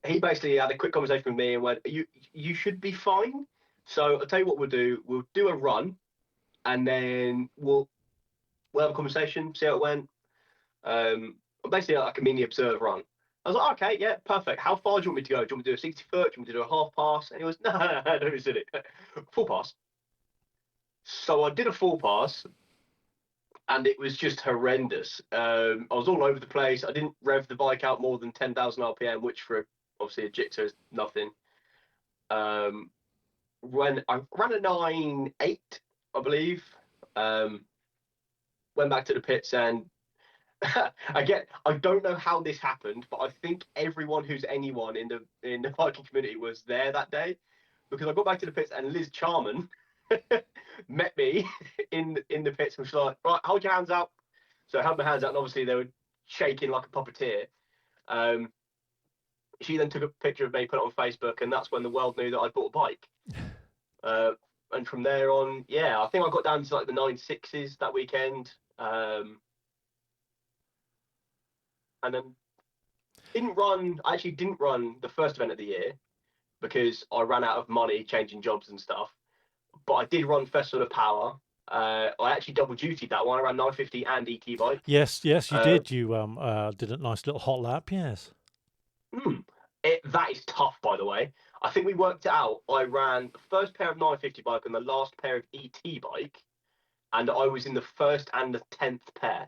He basically had a quick conversation with me and went, you should be fine. So I'll tell you what we'll do. We'll do a run, and then we'll have a conversation, see how it went. Basically like a mini observe run. I was like, okay, yeah, perfect. How far do you want me to go? Do you want me to do a 60 foot? Do you want me to do a half pass? And he was, no, don't be silly. Full pass. So I did a full pass, and it was just horrendous. I was all over the place. I didn't rev the bike out more than 10,000 RPM, which for obviously a Jitzer is nothing. When I ran a 9.8, I believe, went back to the pits, and I don't know how this happened, but I think everyone who's anyone in the biking community was there that day, because I got back to the pits and Liz Charman met me in the pits, and was like, right, hold your hands out. So I held my hands out, and obviously they were shaking like a puppeteer. She then took a picture of me, put it on Facebook, and that's when the world knew that I'd bought a bike. And from there on, yeah, I think I got down to like the 9.6s that weekend. And then I actually didn't run the first event of the year because I ran out of money changing jobs and stuff. But I did run Festival of Power. I actually double dutied that one. I ran 950 and ET bike. Yes, you did. You did a nice little hot lap, yes. That is tough, by the way. I think we worked it out. I ran the first pair of 950 bike and the last pair of ET bike, and I was in the first and the 10th pair.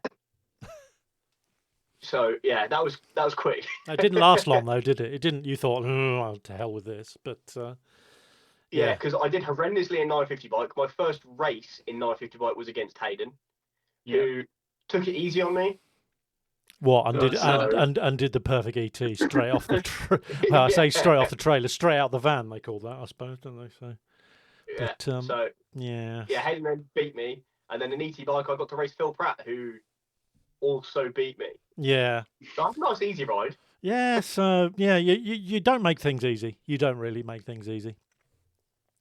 So yeah, that was quick. It didn't last long though, did it? It didn't. You thought, oh, to hell with this, but yeah, because I did horrendously in 950 bike. My first race in 950 bike was against Hayden, who took it easy on me. What and did the perfect ET straight off the I say straight off the trailer, straight out the van. They call that, I suppose, don't they? So yeah, but, yeah, Hayden then beat me, and then an ET bike I got to race Phil Pratt, who also beat me. Yeah, so that's a nice easy ride. Yeah, so yeah, you don't make things easy. You don't really make things easy.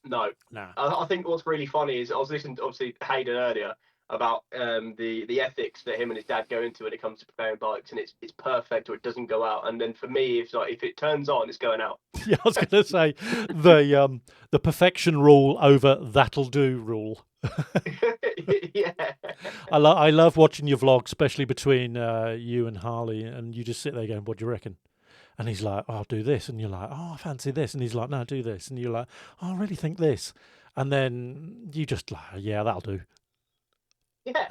No. I think what's really funny is I was listening to obviously Hayden earlier about the ethics that him and his dad go into when it comes to preparing bikes, and it's perfect or it doesn't go out. And then for me, if it turns on, it's going out. Yeah, I was going to say the perfection rule over that'll do rule. Yeah. I love watching your vlog, especially between you and Harley, and you just sit there going, "What do you reckon?" And he's like, "Oh, I'll do this," and you're like, "Oh, I fancy this," and he's like, "No, do this," and you're like, "Oh, I really think this," and then you just like, "Yeah, that'll do." Yeah,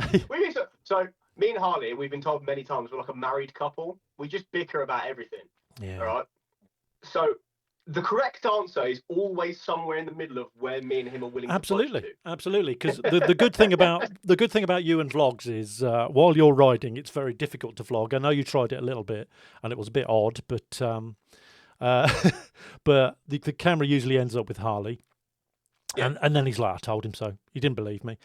so me and Harley, we've been told many times we're like a married couple. We just bicker about everything. Yeah. All right. So the correct answer is always somewhere in the middle of where me and him are willing. Absolutely, to absolutely. Because the good thing about you and vlogs is while you're riding, it's very difficult to vlog. I know you tried it a little bit, and it was a bit odd, but but the camera usually ends up with Harley, and then he's like, "I told him so." He didn't believe me.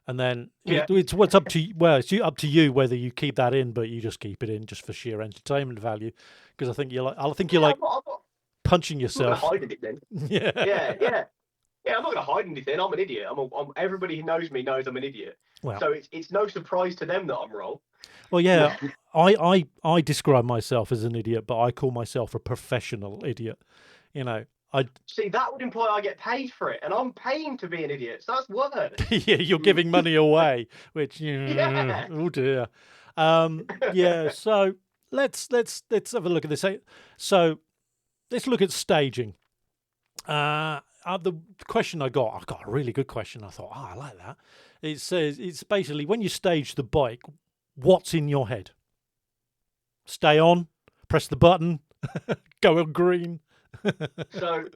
And then Yeah. it's what's up to you. Well, it's up to you whether you keep that in, but you just keep it in just for sheer entertainment value. Because I think you're like punching I'm not yourself. going to hide anything. Yeah. Yeah, I'm not going to hide anything. I'm an idiot. Everybody who knows me knows I'm an idiot. Well, so it's no surprise to them that I'm wrong. Well, yeah, I describe myself as an idiot, but I call myself a professional idiot. You know, I See, that would imply I get paid for it, and I'm paying to be an idiot. So that's worse. yeah, you're giving money away, which Yeah. oh dear. Yeah, so let's have a look at this. So let's look at staging. The question I got a really good question. I thought, I like that. It says it's basically when you stage the bike, what's in your head? Stay on, press the button, go on green. So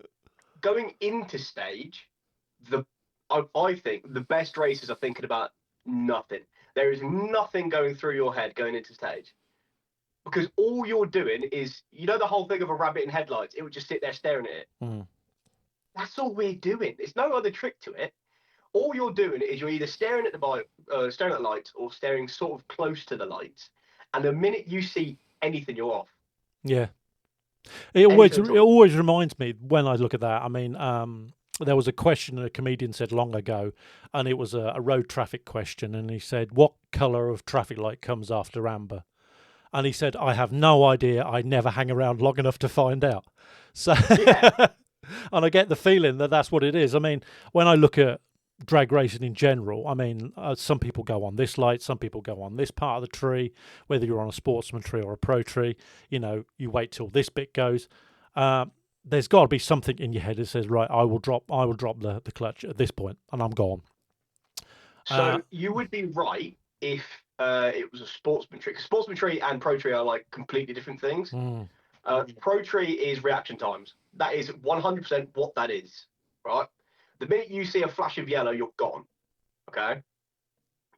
going into stage, I think the best racers are thinking about nothing. There is nothing going through your head going into stage. Because all you're doing is, the whole thing of a rabbit in headlights, it would just sit there staring at it. Mm. That's all we're doing. There's no other trick to it. All you're doing is you're either staring at the lights or staring sort of close to the lights. And the minute you see anything, you're off. Yeah. It always reminds me when I look at that. I mean, there was a question a comedian said long ago, and it was a road traffic question. And he said, what colour of traffic light comes after amber? And he said, I have no idea. I never hang around long enough to find out. So, Yeah. And I get the feeling that that's what it is. I mean, when I look at drag racing in general, I mean, some people go on this light, some people go on this part of the tree, whether you're on a sportsman tree or a pro tree, you wait till this bit goes. There's got to be something in your head that says, right, I will drop the clutch at this point and I'm gone. So you would be right if it was a sportsman tree. Sportsman tree and pro tree are like completely different things. Pro tree is reaction times. That is 100% what that is, right? The minute you see a flash of yellow, you're gone. Okay.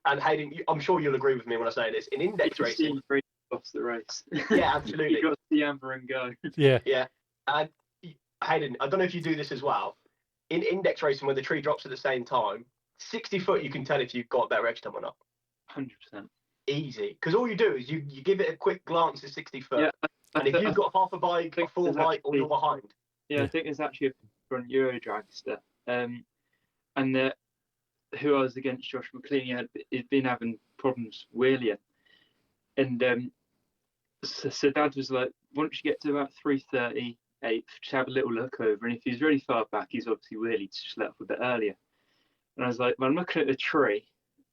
And Hayden, I'm sure you'll agree with me when I say this. In index racing, off the race. Yeah, absolutely. You got to see amber and go. Yeah. Yeah. And Hayden, I don't know if you do this as well. In index racing, when the tree drops at the same time, 60 foot, you can tell if you've got better edge time or not. 100%. Easy. Because all you do is you give it a quick glance at 60 foot. Yeah, and if you've got half a bike, a full bike, or you're behind. Yeah, I think there's actually a front Euro dragster. And who I was against, Josh McLean, he'd been having problems wheeling. And so Dad was like, once you get to about 3:30, just have a little look over. And if he's really far back, he's obviously wheelied to just let off a bit earlier. And I was like, well, I'm looking at the tree.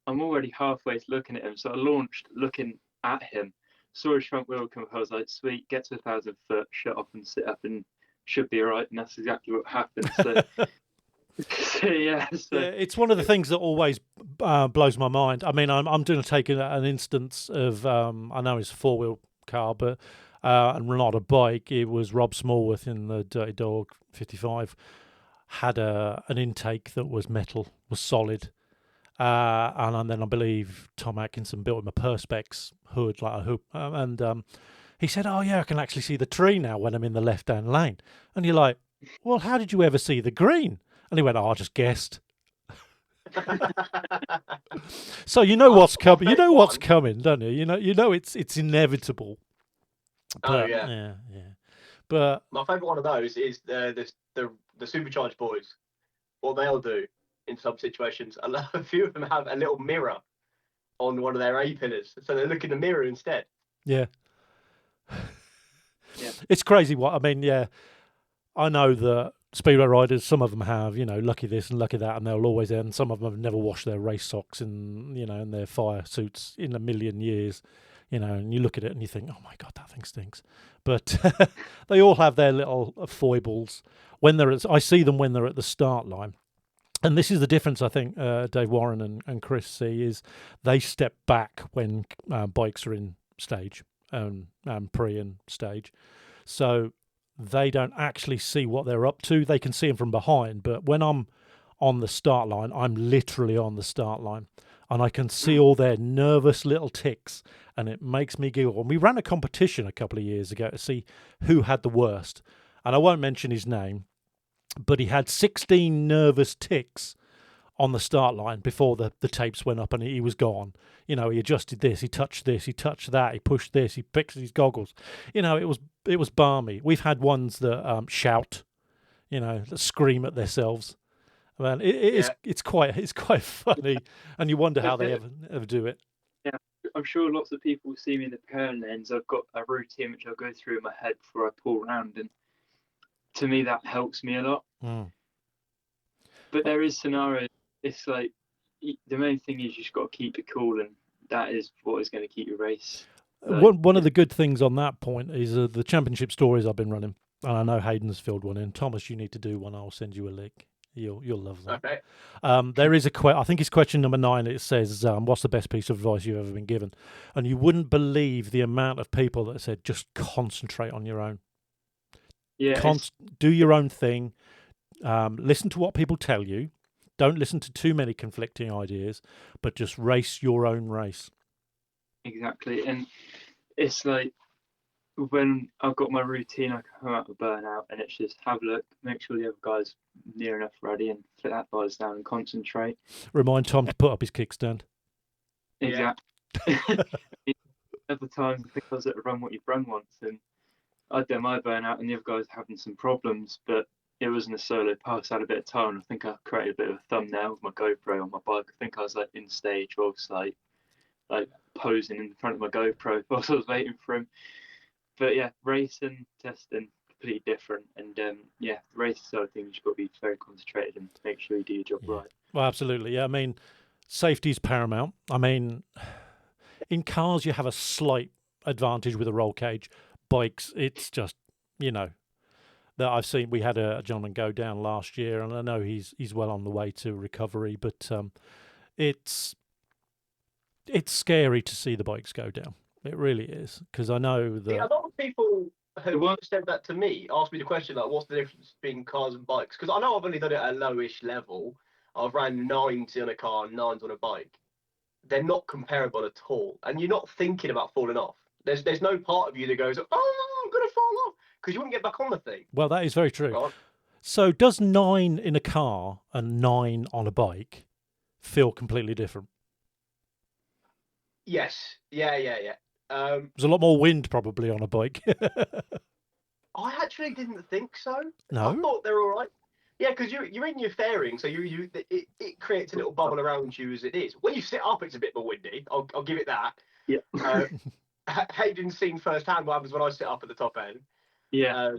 I'm already halfway to looking at him. So I launched looking at him, saw his front wheel come up. I was like, sweet, get to 1,000 foot, shut off and sit up and should be all right. And that's exactly what happened. So, yeah, it's one of the things that always blows my mind. I mean, I'm going to take an instance of, I know it's a 4-wheel car, but and not a bike. It was Rob Smallworth in the Dirty Dog 55 had an intake that was metal, was solid. And then I believe Tom Atkinson built him a Perspex hood, like a hood, and he said, "Oh yeah, I can actually see the tree now when I'm in the left-hand lane." And you're like, "Well, how did you ever see the green?" And he went, "Oh, I just guessed." So you know what's coming. You know what's coming, don't you? You know it's inevitable. But, yeah. But my favourite one of those is the supercharged boys. What they'll do in some situations, a few of them have a little mirror on one of their A pillars, so they look in the mirror instead. Yeah. It's crazy what I mean. Yeah, I know that speedway riders, some of them have, lucky this and lucky that, and they'll always end. Some of them have never washed their race socks in their fire suits in a million years. And you look at it and you think, oh my God, that thing stinks. But they all have their little foibles. I see them when they're at the start line. And this is the difference, I think, Dave Warren and Chris see, is they step back when bikes are in stage, pre and stage. So they don't actually see what they're up to. They can see them from behind. But when I'm on the start line, I'm literally on the start line. And I can see all their nervous little ticks, and it makes me giggle. And we ran a competition a couple of years ago to see who had the worst. And I won't mention his name, but he had 16 nervous ticks on the start line before the tapes went up and he was gone. You know, he adjusted this, he touched that, he pushed this, he fixed his goggles. You know, it was balmy. We've had ones that shout, you know, that scream at themselves. Man, it's quite funny, and you wonder how they ever do it. Yeah, I'm sure lots of people see me in the Mechaell lens. I've got a routine which I'll go through in my head before I pull around, and to me that helps me a lot. But there is scenarios. It's like the main thing is you just got to keep it cool, and that is what is going to keep your race. One of the good things on that point is the championship stories I've been running, and I know Hayden's filled one in. Thomas, you need to do one. I'll send you a link. You'll love that. Okay. There is I think it's question number 9. It says, "What's the best piece of advice you've ever been given?" And you wouldn't believe the amount of people that said, "Just concentrate on your own. Yeah. Do your own thing. Listen to what people tell you. Don't listen to too many conflicting ideas, but just race your own race." Exactly, and it's like when I've got my routine, I come out of burnout, and it's just have a look, make sure the other guy's near enough ready, and put that bars down and concentrate. Remind Tom to put up his kickstand. Exactly. Other times, I think I was at a run what you've run once, and I'd done my burnout, and the other guy was having some problems, but it wasn't a solo pass. I had a bit of time, and I think I created a bit of a thumbnail with my GoPro on my bike. I think I was like in stage, or like posing in front of my GoPro whilst I was waiting for him. But yeah, racing, testing, completely different. And the race side of things, you've got to be very concentrated and make sure you do your job right. Well, absolutely. Yeah, I mean, safety is paramount. I mean, in cars, you have a slight advantage with a roll cage. Bikes, it's just, you know, that I've seen. We had a gentleman go down last year, and I know he's well on the way to recovery, but it's scary to see the bikes go down. It really is, because I know that a lot of people who said that to me asked me the question, like, what's the difference between cars and bikes? Because I know I've only done it at a lowish level. I've ran 9s on a car and 9s on a bike. They're not comparable at all, and you're not thinking about falling off. There's no part of you that goes, "Oh, I'm gonna fall off," because you wouldn't get back on the thing. Well, that is very true. Right? So does 9 in a car and 9 on a bike feel completely different? Yes. Yeah. There's a lot more wind probably on a bike. I actually didn't think so. No? I thought they were all right. Yeah, because you're in your fairing, so it creates a little bubble around you as it is. When you sit up, it's a bit more windy. I'll give it that. Yeah. Hayden's seen firsthand what happens when I sit up at the top end. Yeah.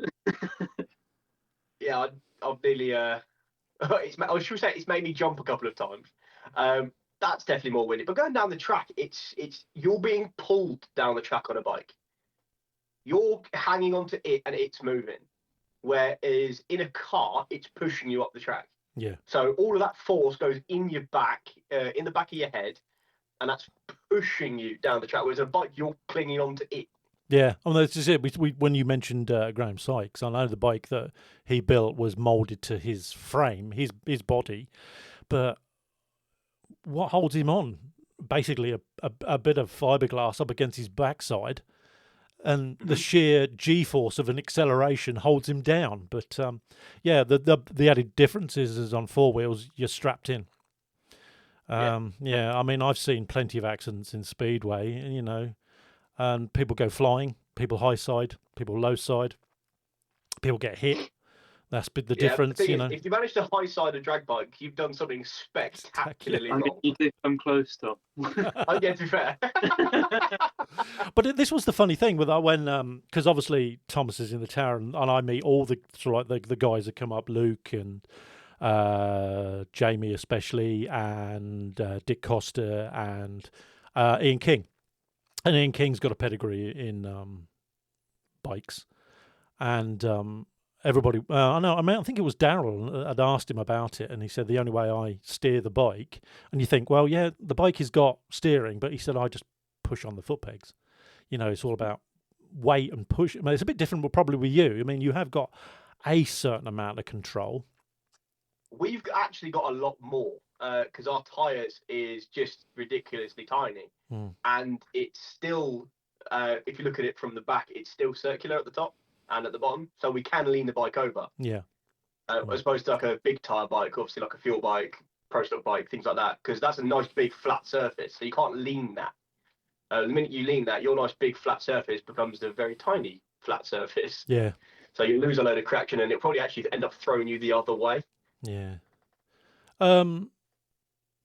Yeah, I've nearly should say it's made me jump a couple of times. That's definitely more windy. But going down the track, it's you're being pulled down the track on a bike. You're hanging onto it and it's moving. Whereas in a car, it's pushing you up the track. Yeah. So all of that force goes in your back, in the back of your head, and that's pushing you down the track. Whereas a bike, you're clinging onto it. Yeah, I mean, that's just it. When you mentioned Graham Sykes, I know the bike that he built was moulded to his frame, his body, but what holds him on? Basically, a bit of fiberglass up against his backside, and the sheer G-force of an acceleration holds him down. But the added difference is on 4 wheels, you're strapped in. I mean, I've seen plenty of accidents in Speedway, you know, and people go flying, people high side, people low side, people get hit. That's the difference, you know. If you manage to high side a drag bike, you've done something spectacularly wrong. I mean, you did come close, Tom. I get to be fair. But this was the funny thing with when, because obviously Thomas is in the tower, and I meet all the sort of like the guys that come up, Luke and Jamie especially, and Dick Costa and Ian King. And Ian King's got a pedigree in bikes, and everybody. I think it was Darryl had asked him about it, and he said the only way I steer the bike. And you think, well, yeah, the bike has got steering, but he said I just push on the foot pegs. You know, it's all about weight and push. I mean, it's a bit different, probably with you. I mean, you have got a certain amount of control. We've actually got a lot more because our tyres is just ridiculously tiny, and it's still, if you look at it from the back, it's still circular at the top and at the bottom, so we can lean the bike over. Yeah. As opposed to like a big tyre bike, obviously like a fuel bike, pro stock bike, things like that, because that's a nice big flat surface, so you can't lean that. The minute you lean that, your nice big flat surface becomes a very tiny flat surface. Yeah. So you lose a load of traction, and it'll probably actually end up throwing you the other way. Yeah.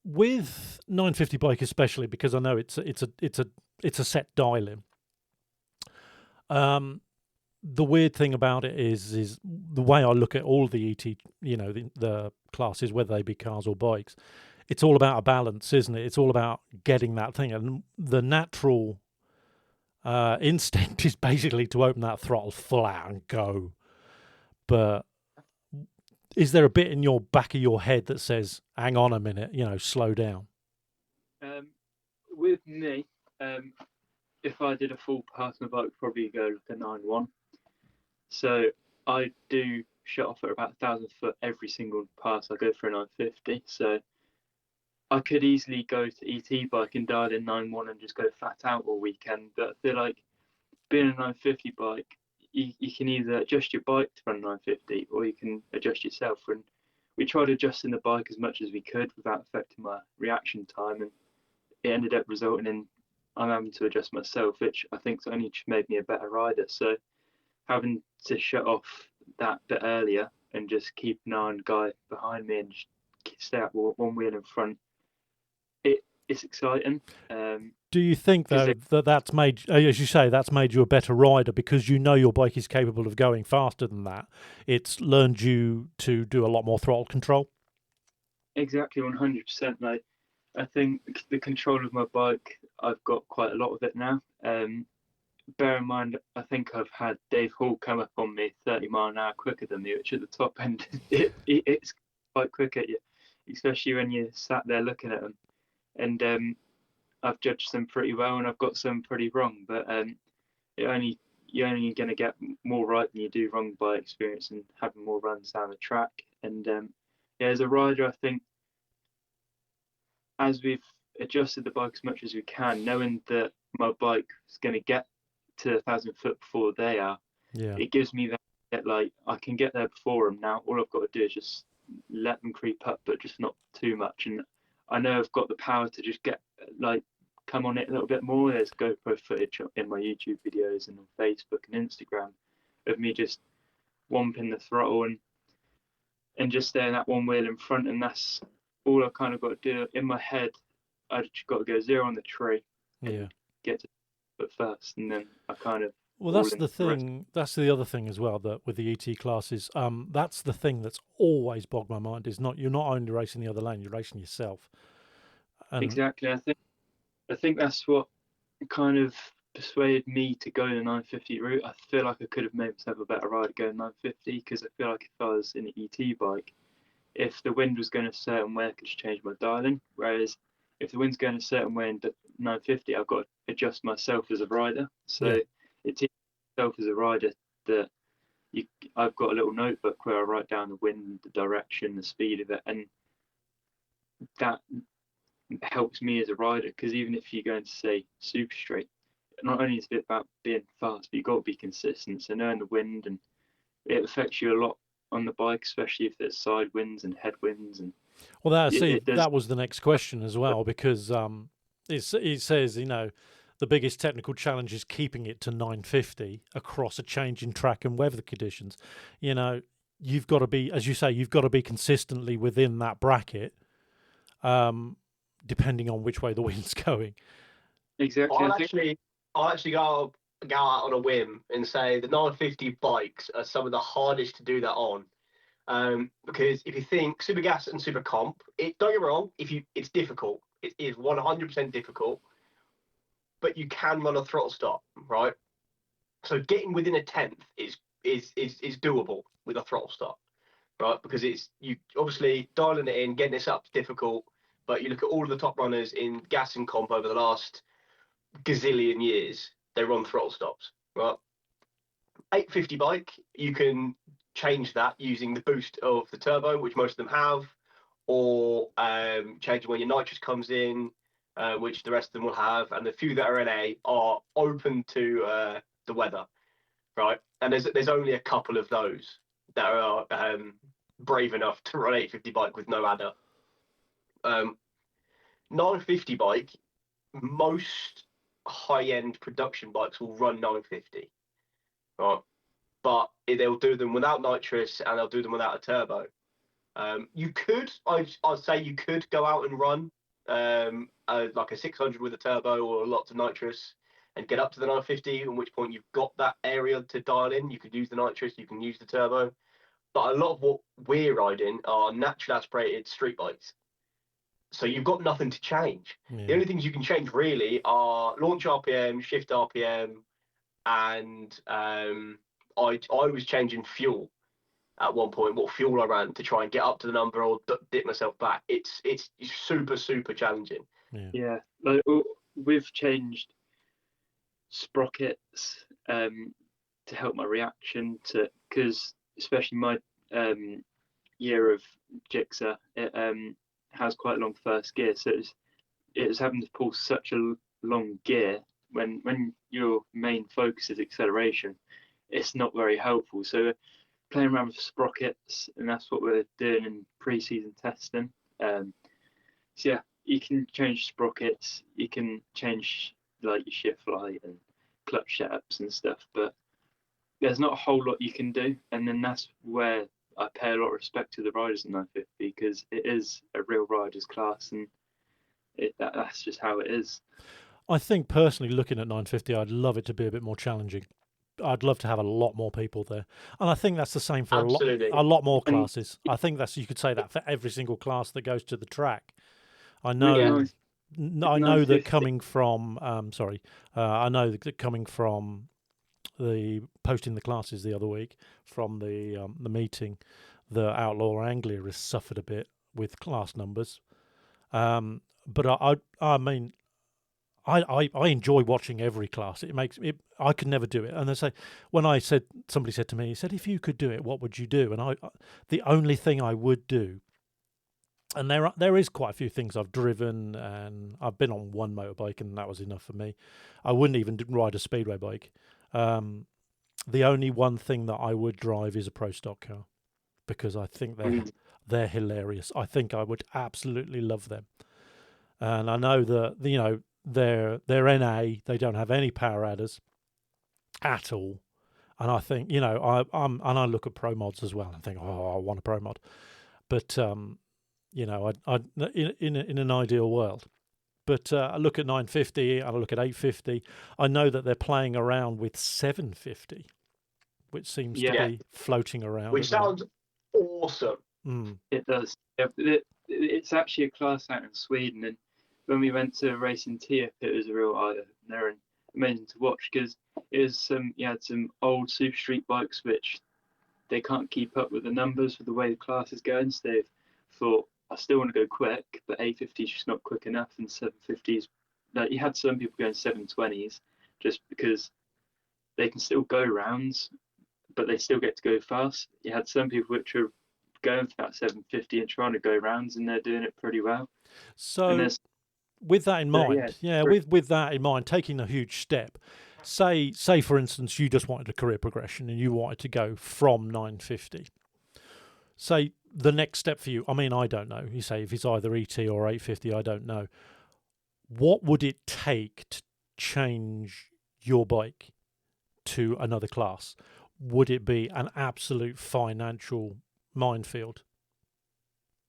With 950 bike especially, because I know it's a set dialing. The weird thing about it is the way I look at all the ET, the classes, whether they be cars or bikes, it's all about a balance, isn't it? It's all about getting that thing, and the natural instinct is basically to open that throttle full out and go. But is there a bit in your back of your head that says, hang on a minute, slow down? With me, if I did a full pass on the bike, I'd probably go like a 9.1. So I do shut off at about 1,000 foot every single pass. I go for a 950. So I could easily go to ET bike and dial in 9.1 and just go flat out all weekend. But I feel like being a 950 bike, you can either adjust your bike to run 950 or you can adjust yourself. And we tried adjusting the bike as much as we could without affecting my reaction time, and it ended up resulting in I'm having to adjust myself, which I think's only just made me a better rider. So having to shut off that bit earlier and just keep an eye on the guy behind me and just stay out one wheel in front, it's exciting. Do you think, though, that's made, as you say, that's made you a better rider because your bike is capable of going faster than that? It's learned you to do a lot more throttle control? Exactly, 100%. Like, I think the control of my bike, I've got quite a lot of it now. Bear in mind, I think I've had Dave Hall come up on me 30 mile an hour quicker than me, which at the top end, it's quite quick at you, especially when you're sat there looking at them. And I've judged them pretty well, and I've got some pretty wrong. But you're only going to get more right than you do wrong by experience and having more runs down the track. And as a rider, I think as we've adjusted the bike as much as we can, knowing that my bike is going to get to 1,000 foot before they are, it gives me that like I can get there before them now. All I've got to do is just let them creep up, but just not too much. And I know I've got the power to just come on it a little bit more. There's GoPro footage in my YouTube videos and on Facebook and Instagram of me just womping the throttle and just staying that one wheel in front, and that's all I've kind of got to do. In my head, I just got to go 0 on the tree, get to foot first, and then I kind of. Well, that's the thing. That's the other thing as well, that with the ET classes, that's the thing that's always bogged my mind. Is you're not only racing the other lane, you're racing yourself. And exactly. I think that's what kind of persuaded me to go the 950 route. I feel like I could have made myself a better rider going 950, because I feel like if I was in an ET bike, if the wind was going a certain way, I could just change my dialing. Whereas if the wind's going a certain way in 950, I've got to adjust myself as a rider. So it teaches myself as a rider that I've got a little notebook where I write down the wind, the direction, the speed of it, and that helps me as a rider. Because even if you're going to say super straight, not only is it about being fast, but you've got to be consistent. So knowing the wind, and it affects you a lot on the bike, especially if there's side winds and headwinds. And well, that was the next question as well, because it says the biggest technical challenge is keeping it to 950 across a change in track and weather conditions. You've got to be, as you say, you've got to be consistently within that bracket, depending on which way the wind's going. Exactly. I'll actually go out on a whim and say the 950 bikes are some of the hardest to do that on. Because if you think super gas and super comp, don't get me wrong, it's difficult. It is 100% difficult, but you can run a throttle stop, right? So getting within a tenth is doable with a throttle stop, right? Because you obviously dialing it in, getting this up is difficult, but you look at all of the top runners in gas and comp over the last gazillion years, they run throttle stops, right? 850 bike, you can change that using the boost of the turbo, which most of them have, or change when your nitrous comes in, which the rest of them will have, and the few that are NA are open to the weather, right? And there's only a couple of those that are brave enough to run 850 bike with no adder. 950 bike, most high-end production bikes will run 950, right? But they'll do them without nitrous and they'll do them without a turbo. I'd say you could go out and run like a 600 with a turbo or lots of nitrous and get up to the 950, at which point you've got that area to dial in. You could use the nitrous, you can use the turbo. But a lot of what we're riding are naturally aspirated street bikes. So you've got nothing to change. Yeah. The only things you can change really are launch RPM, shift RPM, and I was changing fuel at one point, what fuel I ran to try and get up to the number or dip myself back. It's super, super challenging. Yeah, like we've changed sprockets to help my reaction to, because especially my year of Jigsaw, it has quite a long first gear, so it was having to pull such a long gear when your main focus is acceleration. It's not very helpful. So playing around with sprockets, and that's what we're doing in pre-season testing. So yeah, you can change sprockets, you can change like your shift light and clutch setups and stuff, but there's not a whole lot you can do. And then that's where I pay a lot of respect to the riders in 950, because it is a real riders class, and that's just how it is. I think personally, looking at 950, I'd love it to be a bit more challenging. I'd love to have a lot more people there, and I think that's the same for a lot more classes. I think you could say that for every single class that goes to the track. I know, I know that coming from I know that coming from the posting the classes the other week from the meeting, the Outlaw Anglia has suffered a bit with class numbers, but I mean. I enjoy watching every class. It makes it. I could never do it. And they say, somebody said to me, he said, if you could do it, what would you do? And the only thing I would do, and there is quite a few things I've driven, and I've been on one motorbike, and that was enough for me. I wouldn't even ride a speedway bike. The only one thing that I would drive is a pro stock car, because I think they're hilarious. I think I would absolutely love them, and I know that they're NA. They don't have any power adders at all, and I think I look at pro mods as well and think, oh, I want a pro mod, but I in an ideal world. But I look at 950, I look at 850. I know that they're playing around with 750, which seems to be floating around. Which sounds awesome. It does. It's actually a class out in Sweden, and when we went to Racing Tierp, it was a real eye-opener and amazing to watch, because it was you had some old super street bikes which they can't keep up with the numbers with the way the class is going, so they've thought, I still want to go quick, but 850 is just not quick enough, and 750s, you had some people going 720s just because they can still go rounds, but they still get to go fast. You had some people which are going for that 750 and trying to go rounds, and they're doing it pretty well. So with that in mind, with that in mind, taking a huge step, say for instance, you just wanted a career progression and you wanted to go from 950. Say the next step for you, I mean, I don't know. You say if it's either ET or 850, I don't know. What would it take to change your bike to another class? Would it be an absolute financial minefield?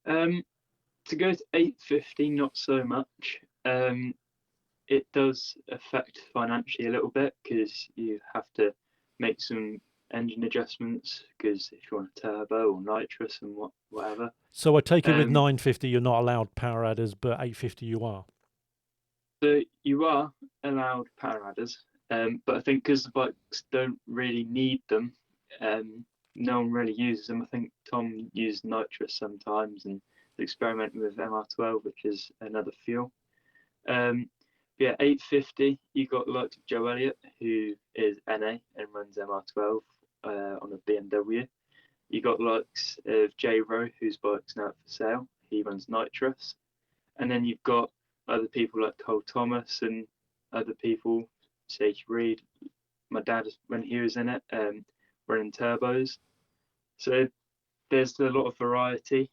To go to 850, not so much. It does affect financially a little bit, because you have to make some engine adjustments, because if you want a turbo or nitrous and whatever. So I take it with 950 you're not allowed power adders, but 850 you are. So you are allowed power adders, but I think because the bikes don't really need them, no one really uses them. I think Tom used nitrous sometimes and experimenting with MR12, which is another fuel. 850, you got the likes of Joe Elliott, who is NA and runs MR12 on a BMW. You got the likes of Jay Rowe, whose bike's now up for sale. He runs nitrous. And then you've got other people like Cole Thomas and other people, Sage Reed. My dad, when he was in it, running turbos. So there's a lot of variety.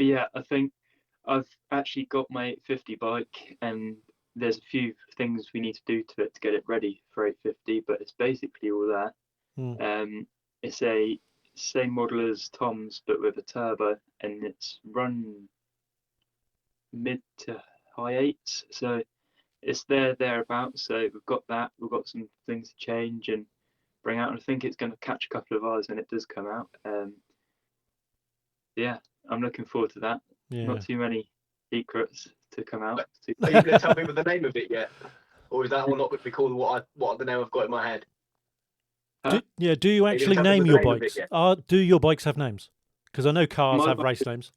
yeah, I think I've actually got my 850 bike, and there's a few things we need to do to it to get it ready for 850, but it's basically all there. It's a same model as Tom's, but with a turbo, and it's run mid to high eights, so it's thereabouts. So we've got that. We've got some things to change and bring out, and I think it's going to catch a couple of eyes when it does come out. Yeah, I'm looking forward to that. Yeah. Not too many secrets to come out. Are you going to tell people the name of it yet, or is that all not going to be called what the name I've got in my head? Do you actually name your bikes? Do your bikes have names? Because I know cars have race names.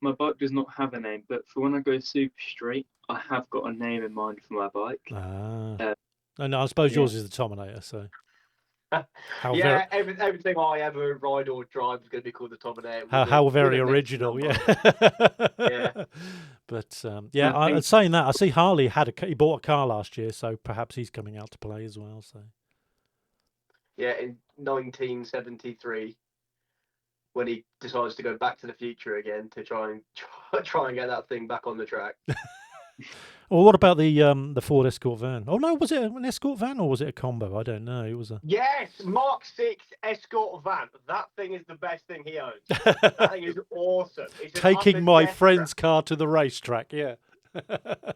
My bike does not have a name, but for when I go super street, I have got a name in mind for my bike. And I suppose yours is the Tominator, so. Everything I ever ride or drive is going to be called the Tominator. How very original, yeah. Yeah. But I'm saying that, I see Harley he bought a car last year, so perhaps he's coming out to play as well. So. Yeah, in 1973, when he decides to go back to the future again to try and get that thing back on the track. Well, what about the Ford Escort van? Oh no, was it an Escort van or was it a combo? I don't know. It was a Mark 6 Escort van. That thing is the best thing he owns. That thing is awesome. It's taking my friend's car to the racetrack. Yeah.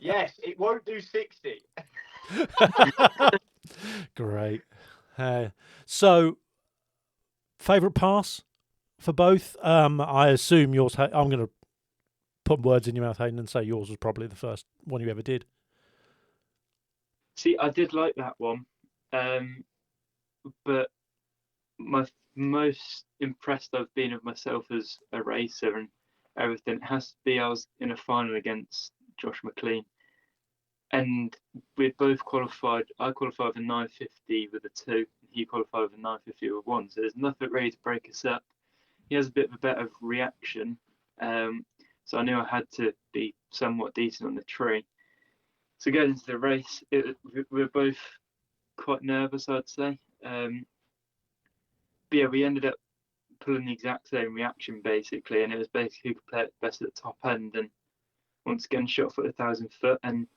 Yes, it won't do 60. Great. So, favourite pass for both? I assume yours. I'm going to put words in your mouth, Hayden, and say yours was probably the first one you ever did. See, I did like that one, but my most impressed I've been of myself as a racer and everything has to be I was in a final against Josh McLean, and we both qualified. I qualified with a 950 with a 2, he qualified with a 950 with 1, so there's nothing ready to break us up. He has a bit of a better reaction, so I knew I had to be somewhat decent on the tree. So going into the race, we were both quite nervous, I'd say. But yeah, we ended up pulling the exact same reaction basically, and it was basically who could play it best at the top end. And once again, shot for 1,000 foot, and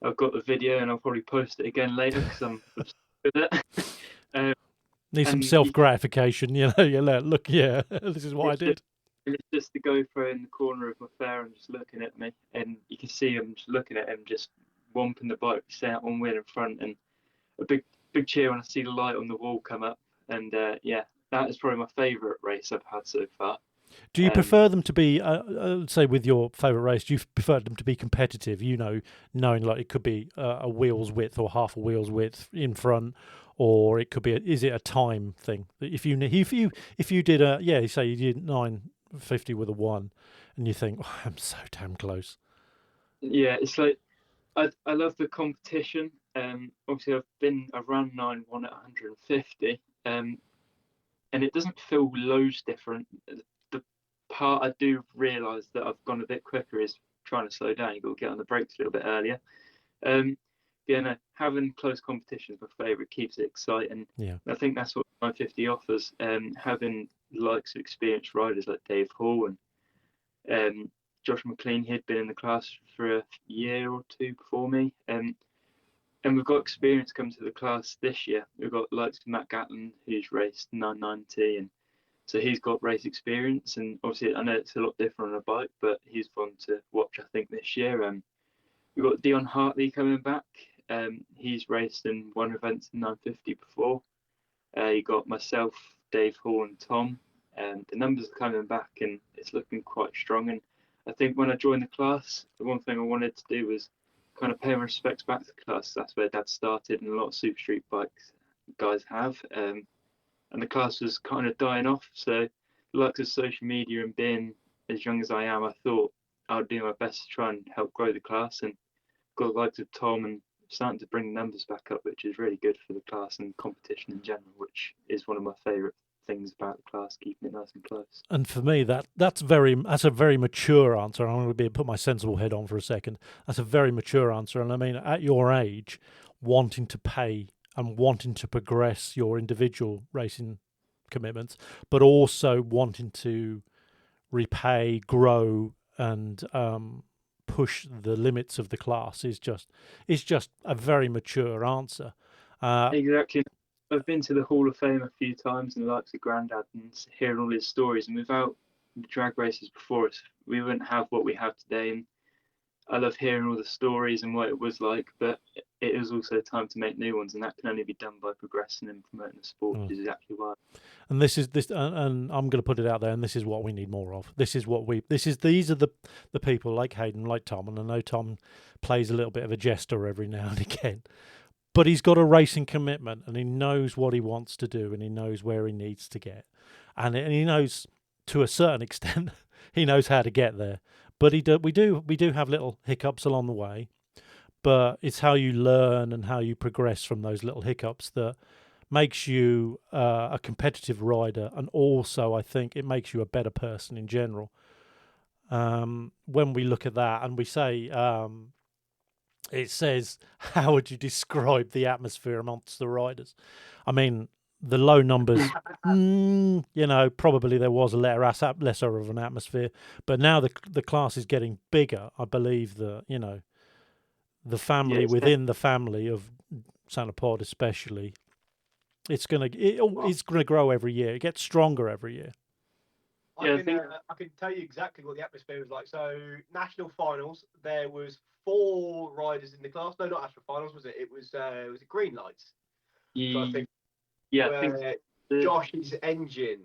I've got the video, and I'll probably post it again later because I'm obsessed with it. Need some self-gratification, you know. Look, this is what I did. It's just the GoPro in the corner of my fairing just looking at me, and you can see him just looking at him, just womping the bike, stay out one wheel in front, and a big cheer when I see the light on the wall come up. And that is probably my favourite race I've had so far. Do you prefer them to be, say, with your favourite race, do you prefer them to be competitive? Knowing like it could be a wheel's width or half a wheel's width in front, or it could be, is it a time thing? If you did say you did 950 with a 1, and you think, oh, I'm so damn close. Yeah, it's like I love the competition. Obviously, I've run 9-1 at 150, and it doesn't feel loads different. The part I do realise that I've gone a bit quicker is trying to slow down. You've got to get on the brakes a little bit earlier. Having close competition is my favourite, keeps it exciting. Yeah, I think that's what 950 offers. Having the likes of experienced riders like Dave Hall and Josh McLean, he'd been in the class for a year or two before me. And we've got experience coming to the class this year. We've got likes of Matt Gatlin, who's raced 990, and so he's got race experience. And obviously, I know it's a lot different on a bike, but he's fun to watch, I think, this year. We've got Dion Hartley coming back. He's raced in one event in 950 before. You got myself, Dave Hall, and Tom. The numbers are coming back, and it's looking quite strong. And I think when I joined the class, the one thing I wanted to do was kind of pay my respects back to the class. That's where Dad started, and a lot of super street bikes guys have. And the class was kind of dying off. So, the likes of social media and being as young as I am, I thought I would do my best to try and help grow the class. And got the likes of Tom and starting to bring the numbers back up, which is really good for the class and competition in general, which is one of my favourite things about the class, keeping it nice and close. And for me, that's a very mature answer. I'm going to put my sensible head on for a second. That's a very mature answer, and I mean, at your age, wanting to pay and wanting to progress your individual racing commitments, but also wanting to repay, grow, and push the limits of the class is just a very mature answer. Exactly. I've been to the Hall of Fame a few times and the likes of Grandad and hearing all his stories, and without the drag races before us, we wouldn't have what we have today. And I love hearing all the stories and what it was like, but it is also time to make new ones, and that can only be done by progressing and promoting the sport, which is exactly why. And and I'm going to put it out there, and this is what we need more of. These are the people like Hayden, like Tom, and I know Tom plays a little bit of a jester every now and again, but he's got a racing commitment, and he knows what he wants to do, and he knows where he needs to get, and he knows to a certain extent he knows how to get there. But we do have little hiccups along the way, but it's how you learn and how you progress from those little hiccups that makes you a competitive rider, and also I think it makes you a better person in general. When we look at that and we say, it says, how would you describe the atmosphere amongst the riders? I mean, the low numbers, probably there was a lesser of an atmosphere, but now the class is getting bigger. I believe that, the family within the family of Santa Pod especially, it's gonna grow every year. It gets stronger every year. I can tell you exactly what the atmosphere was like. So national finals, there was 4 riders in the class. No, not national finals, was it? It was green lights. So I think Josh's engine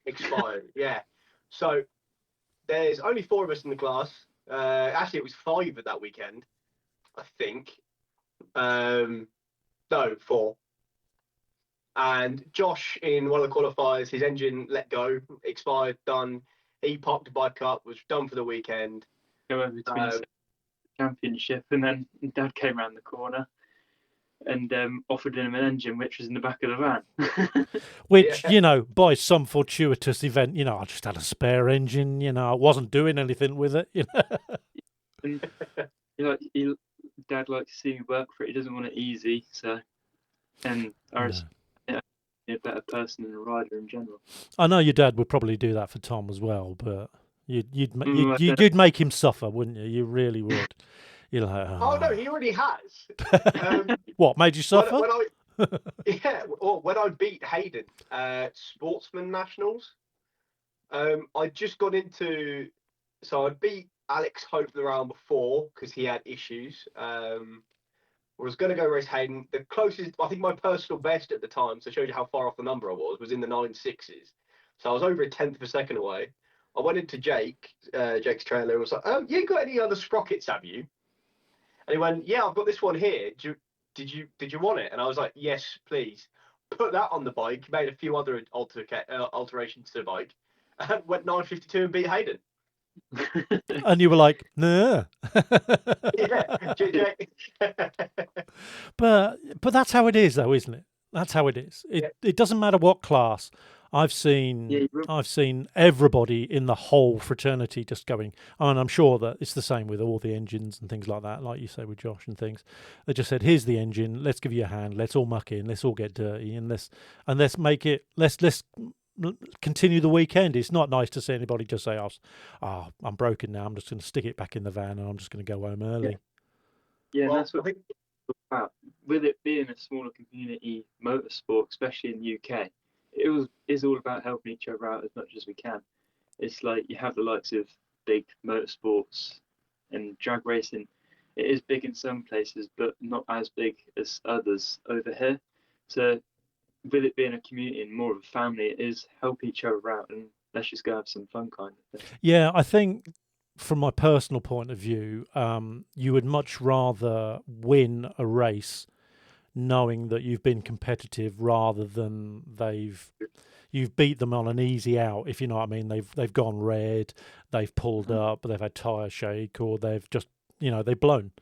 expired. Yeah. So there's only 4 of us in the class. Actually, it was 5 at that weekend, I think. No, 4. And Josh, in one of the qualifiers, his engine let go, expired, done. He parked the bike up, was done for the weekend. Go over to the championship, and then Dad came around the corner and offered him an engine which was in the back of the van. Which, by some fortuitous event, I just had a spare engine, I wasn't doing anything with it. And Dad likes to see me work for it. He doesn't want it easy, so. And a better person and a rider in general. I know your dad would probably do that for Tom as well, but you'd make him suffer, wouldn't you? You really would. You're like, oh no, he already has. What made you suffer? When I beat Hayden Sportsman Nationals, I just got into. So I beat Alex Hope the round before because he had issues. I was going to go race Hayden. The closest, I think my personal best at the time, so it shows you how far off the number I was in the 9.6s. So I was over a tenth of a second away. I went into Jake's trailer, and was like, you ain't got any other sprockets, have you? And he went, yeah, I've got this one here. Did you want it? And I was like, yes, please. Put that on the bike, made a few other alterations to the bike, and went 9.52 and beat Hayden. And you were like, nah. But that's how it is, though, isn't it? That's how it is. It doesn't matter what class. I've seen everybody in the whole fraternity just going, and I'm sure that it's the same with all the engines and things like that, like you say with Josh and things. They just said, here's the engine, let's give you a hand, let's all muck in, let's all get dirty, and let's make it, let's continue the weekend. It's not nice to see anybody just say, oh, I'm broken now, I'm just going to stick it back in the van and I'm just going to go home early. Yeah, that's what I think about. With it being a smaller community motorsport, especially in the UK, it's all about helping each other out as much as we can. It's like you have the likes of big motorsports and drag racing. It is big in some places, but not as big as others over here. So with it being a community and more of a family, it is help each other out and let's just go have some fun kind of thing. Yeah, I think from my personal point of view, you would much rather win a race knowing that you've been competitive rather than you've beat them on an easy out, if you know what I mean. They've gone red, they've pulled up, they've had tyre shake, or they've just they've blown.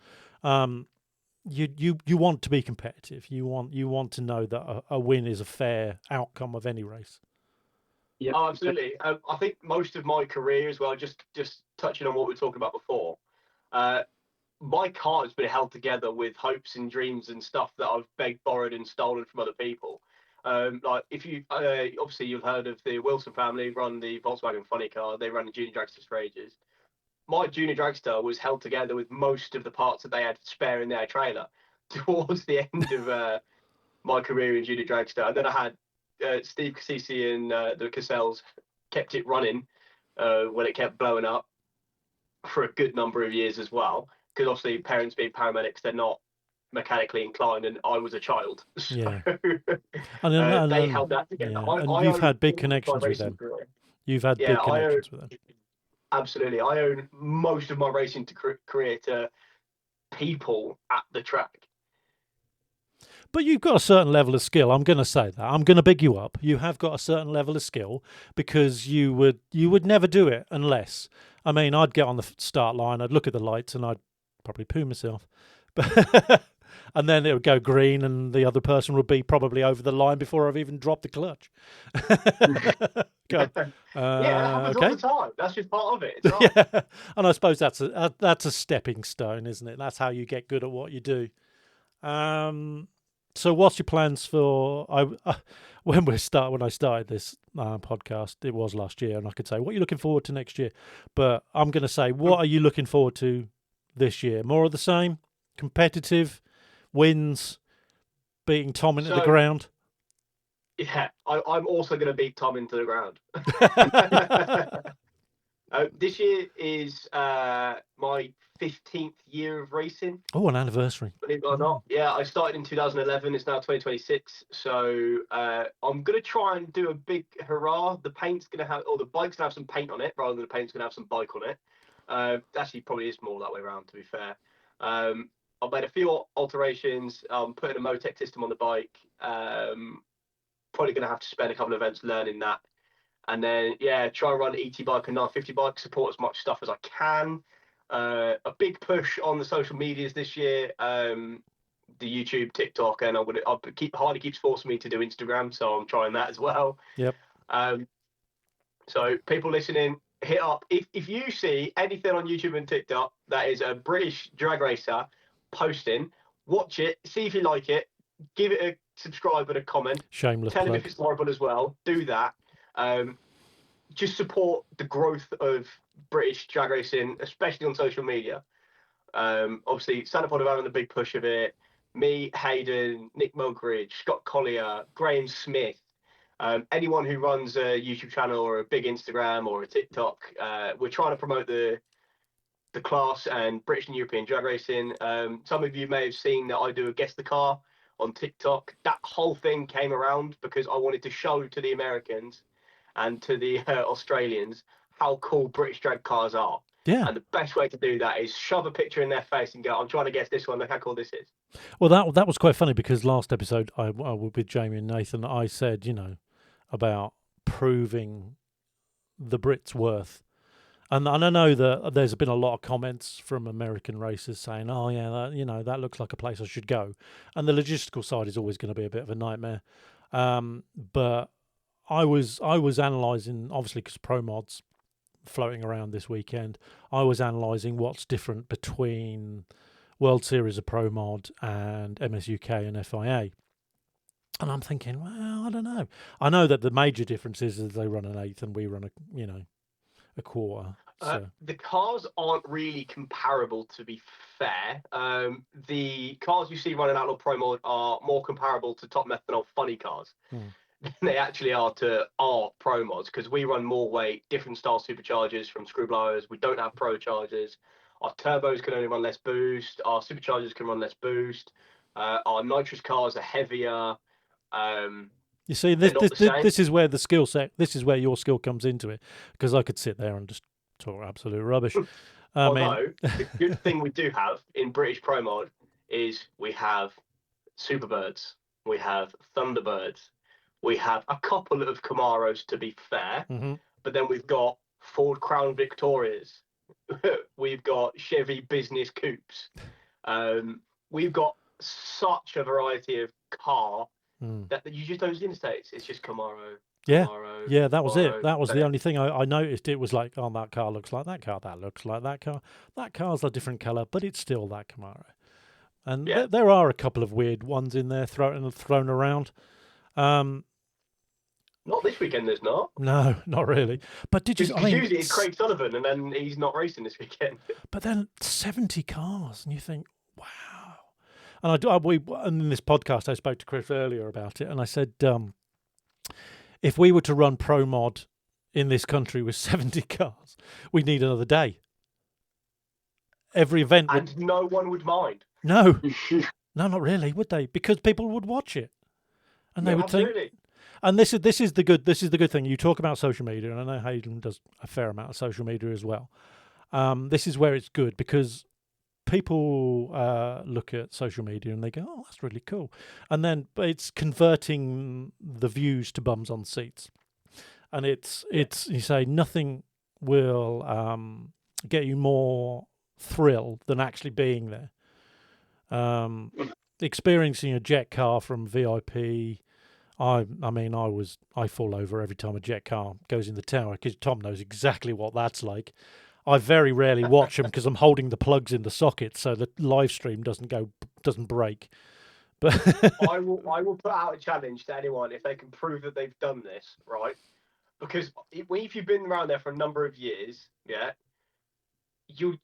You want to be competitive. You want to know that a win is a fair outcome of any race. Yeah, absolutely. I think most of my career as well, just touching on what we were talking about before, my car has been held together with hopes and dreams and stuff that I've begged, borrowed and stolen from other people. Like if you obviously you've heard of the Wilson family run the Volkswagen Funny Car. They ran the Junior Dragsters for ages. My Junior Dragster was held together with most of the parts that they had spare in their trailer towards the end of my career in Junior Dragster. And then I had Steve Cassisi and the Cassells kept it running when it kept blowing up for a good number of years as well. Because obviously parents being paramedics, they're not mechanically inclined, and I was a child. So, Yeah. And they held that together. Yeah. I And you've had big own connections with racing them. career. You've had big connections with them. Absolutely. I own most of my racing career to people at the track. But you've got a certain level of skill. I'm going to say that. I'm going to big you up. You have got a certain level of skill because you would never do it unless. I mean, I'd get on the start line, I'd look at the lights, and I'd probably poo myself. And then it would go green, and the other person would be probably over the line before I've even dropped the clutch. Yeah, it happens all the time. That's just part of it. It's right. Yeah, and I suppose that's a stepping stone, isn't it? That's how you get good at what you do. So, what's your plans for? When I started this podcast, it was last year, and I could say, "What are you looking forward to next year?" But I'm going to say, "What are you looking forward to this year? More of the same, competitive, wins, beating Tom into the ground." Yeah, I'm also going to beat Tom into the ground. This year is my 15th year of racing. Oh, an anniversary. Believe it or not. Yeah, I started in 2011. It's now 2026. So I'm going to try and do a big hurrah. The paint's going to have, or the bike's going to have some paint on it rather than the paint's going to have some bike on it. Actually, probably is more that way around, to be fair. I've made a few alterations. I'm putting a Motec system on the bike. Probably going to have to spend a couple of events learning that. And then, yeah, try and run an ET bike and 950 bike, support as much stuff as I can. A big push on the social medias this year, the YouTube, TikTok, and Harley keeps forcing me to do Instagram, so I'm trying that as well. Yep. So people listening, hit up. If you see anything on YouTube and TikTok that is a British drag racer posting, watch it, see if you like it, give it a subscribe and a comment. Shameless Tell plug. him if it's horrible as well. Do that. Just support the growth of British drag racing, especially on social media. Obviously, Santa Pod are having the big push of it. Me, Hayden, Nick Mulgridge, Scott Collier, Graham Smith, anyone who runs a YouTube channel or a big Instagram or a TikTok, we're trying to promote the class and British and European drag racing. Some of you may have seen that I do a Guess the Car on TikTok. That whole thing came around because I wanted to show to the Americans and to the Australians how cool British drag cars are. Yeah. And the best way to do that is shove a picture in their face and go, I'm trying to guess this one, look how cool this is. Well, that was quite funny because last episode I with Jamie and Nathan, I said, about proving the Brits' worth. And I know that there's been a lot of comments from American racers saying, "Oh yeah, that looks like a place I should go," and the logistical side is always going to be a bit of a nightmare. But I was analysing, obviously, because Pro Mod's floating around this weekend. I was analysing what's different between World Series of Pro Mod and MSUK and FIA. And I'm thinking, well, I don't know. I know that the major difference is that they run an eighth and we run a quarter. So. The cars aren't really comparable, to be fair. The cars you see running Outlaw Pro Mod are more comparable to Top Methanol funny cars than they actually are to our Pro Mods, because we run more weight, different style superchargers from screw blowers. We don't have Pro chargers. Our turbos can only run less boost. Our superchargers can run less boost. Our nitrous cars are heavier. You see, this is where the skill set, this is where your skill comes into it, because I could sit there and just talk absolute rubbish. Although, the good thing we do have in British Pro Mod is we have Superbirds, we have Thunderbirds, we have a couple of Camaros, to be fair, but then we've got Ford Crown Victorias, we've got Chevy Business Coupes, we've got such a variety of car that you just don't see in the States. It's just Camaro. Yeah, Camaro, yeah, that was Camaro, it. That was the only thing I noticed. It was like, oh, that car looks like that car. That looks like that car. That car's a different colour, but it's still that Camaro. And there are a couple of weird ones in there thrown around. Not this weekend, there's not. No, not really. But did you? Because usually it's Craig Sullivan, and then he's not racing this weekend. But then 70 cars, and you think, wow. And and in this podcast, I spoke to Chris earlier about it, and I said, if we were to run Pro Mod in this country with 70 cars, we'd need another day. Every event, and no one would mind. No, not really, would they? Because people would watch it, and they would absolutely. think. And this is the good thing. You talk about social media, and I know Hayden does a fair amount of social media as well. This is where it's good because people look at social media and they go, "Oh, that's really cool," and then it's converting the views to bums on seats. And it's you say nothing will get you more thrill than actually being there. Experiencing a jet car from VIP. I fall over every time a jet car goes in the tower because Tom knows exactly what that's like. I very rarely watch them because I'm holding the plugs in the socket so the live stream doesn't break. But I will put out a challenge to anyone if they can prove that they've done this, right? Because if you've been around there for a number of years, yeah, you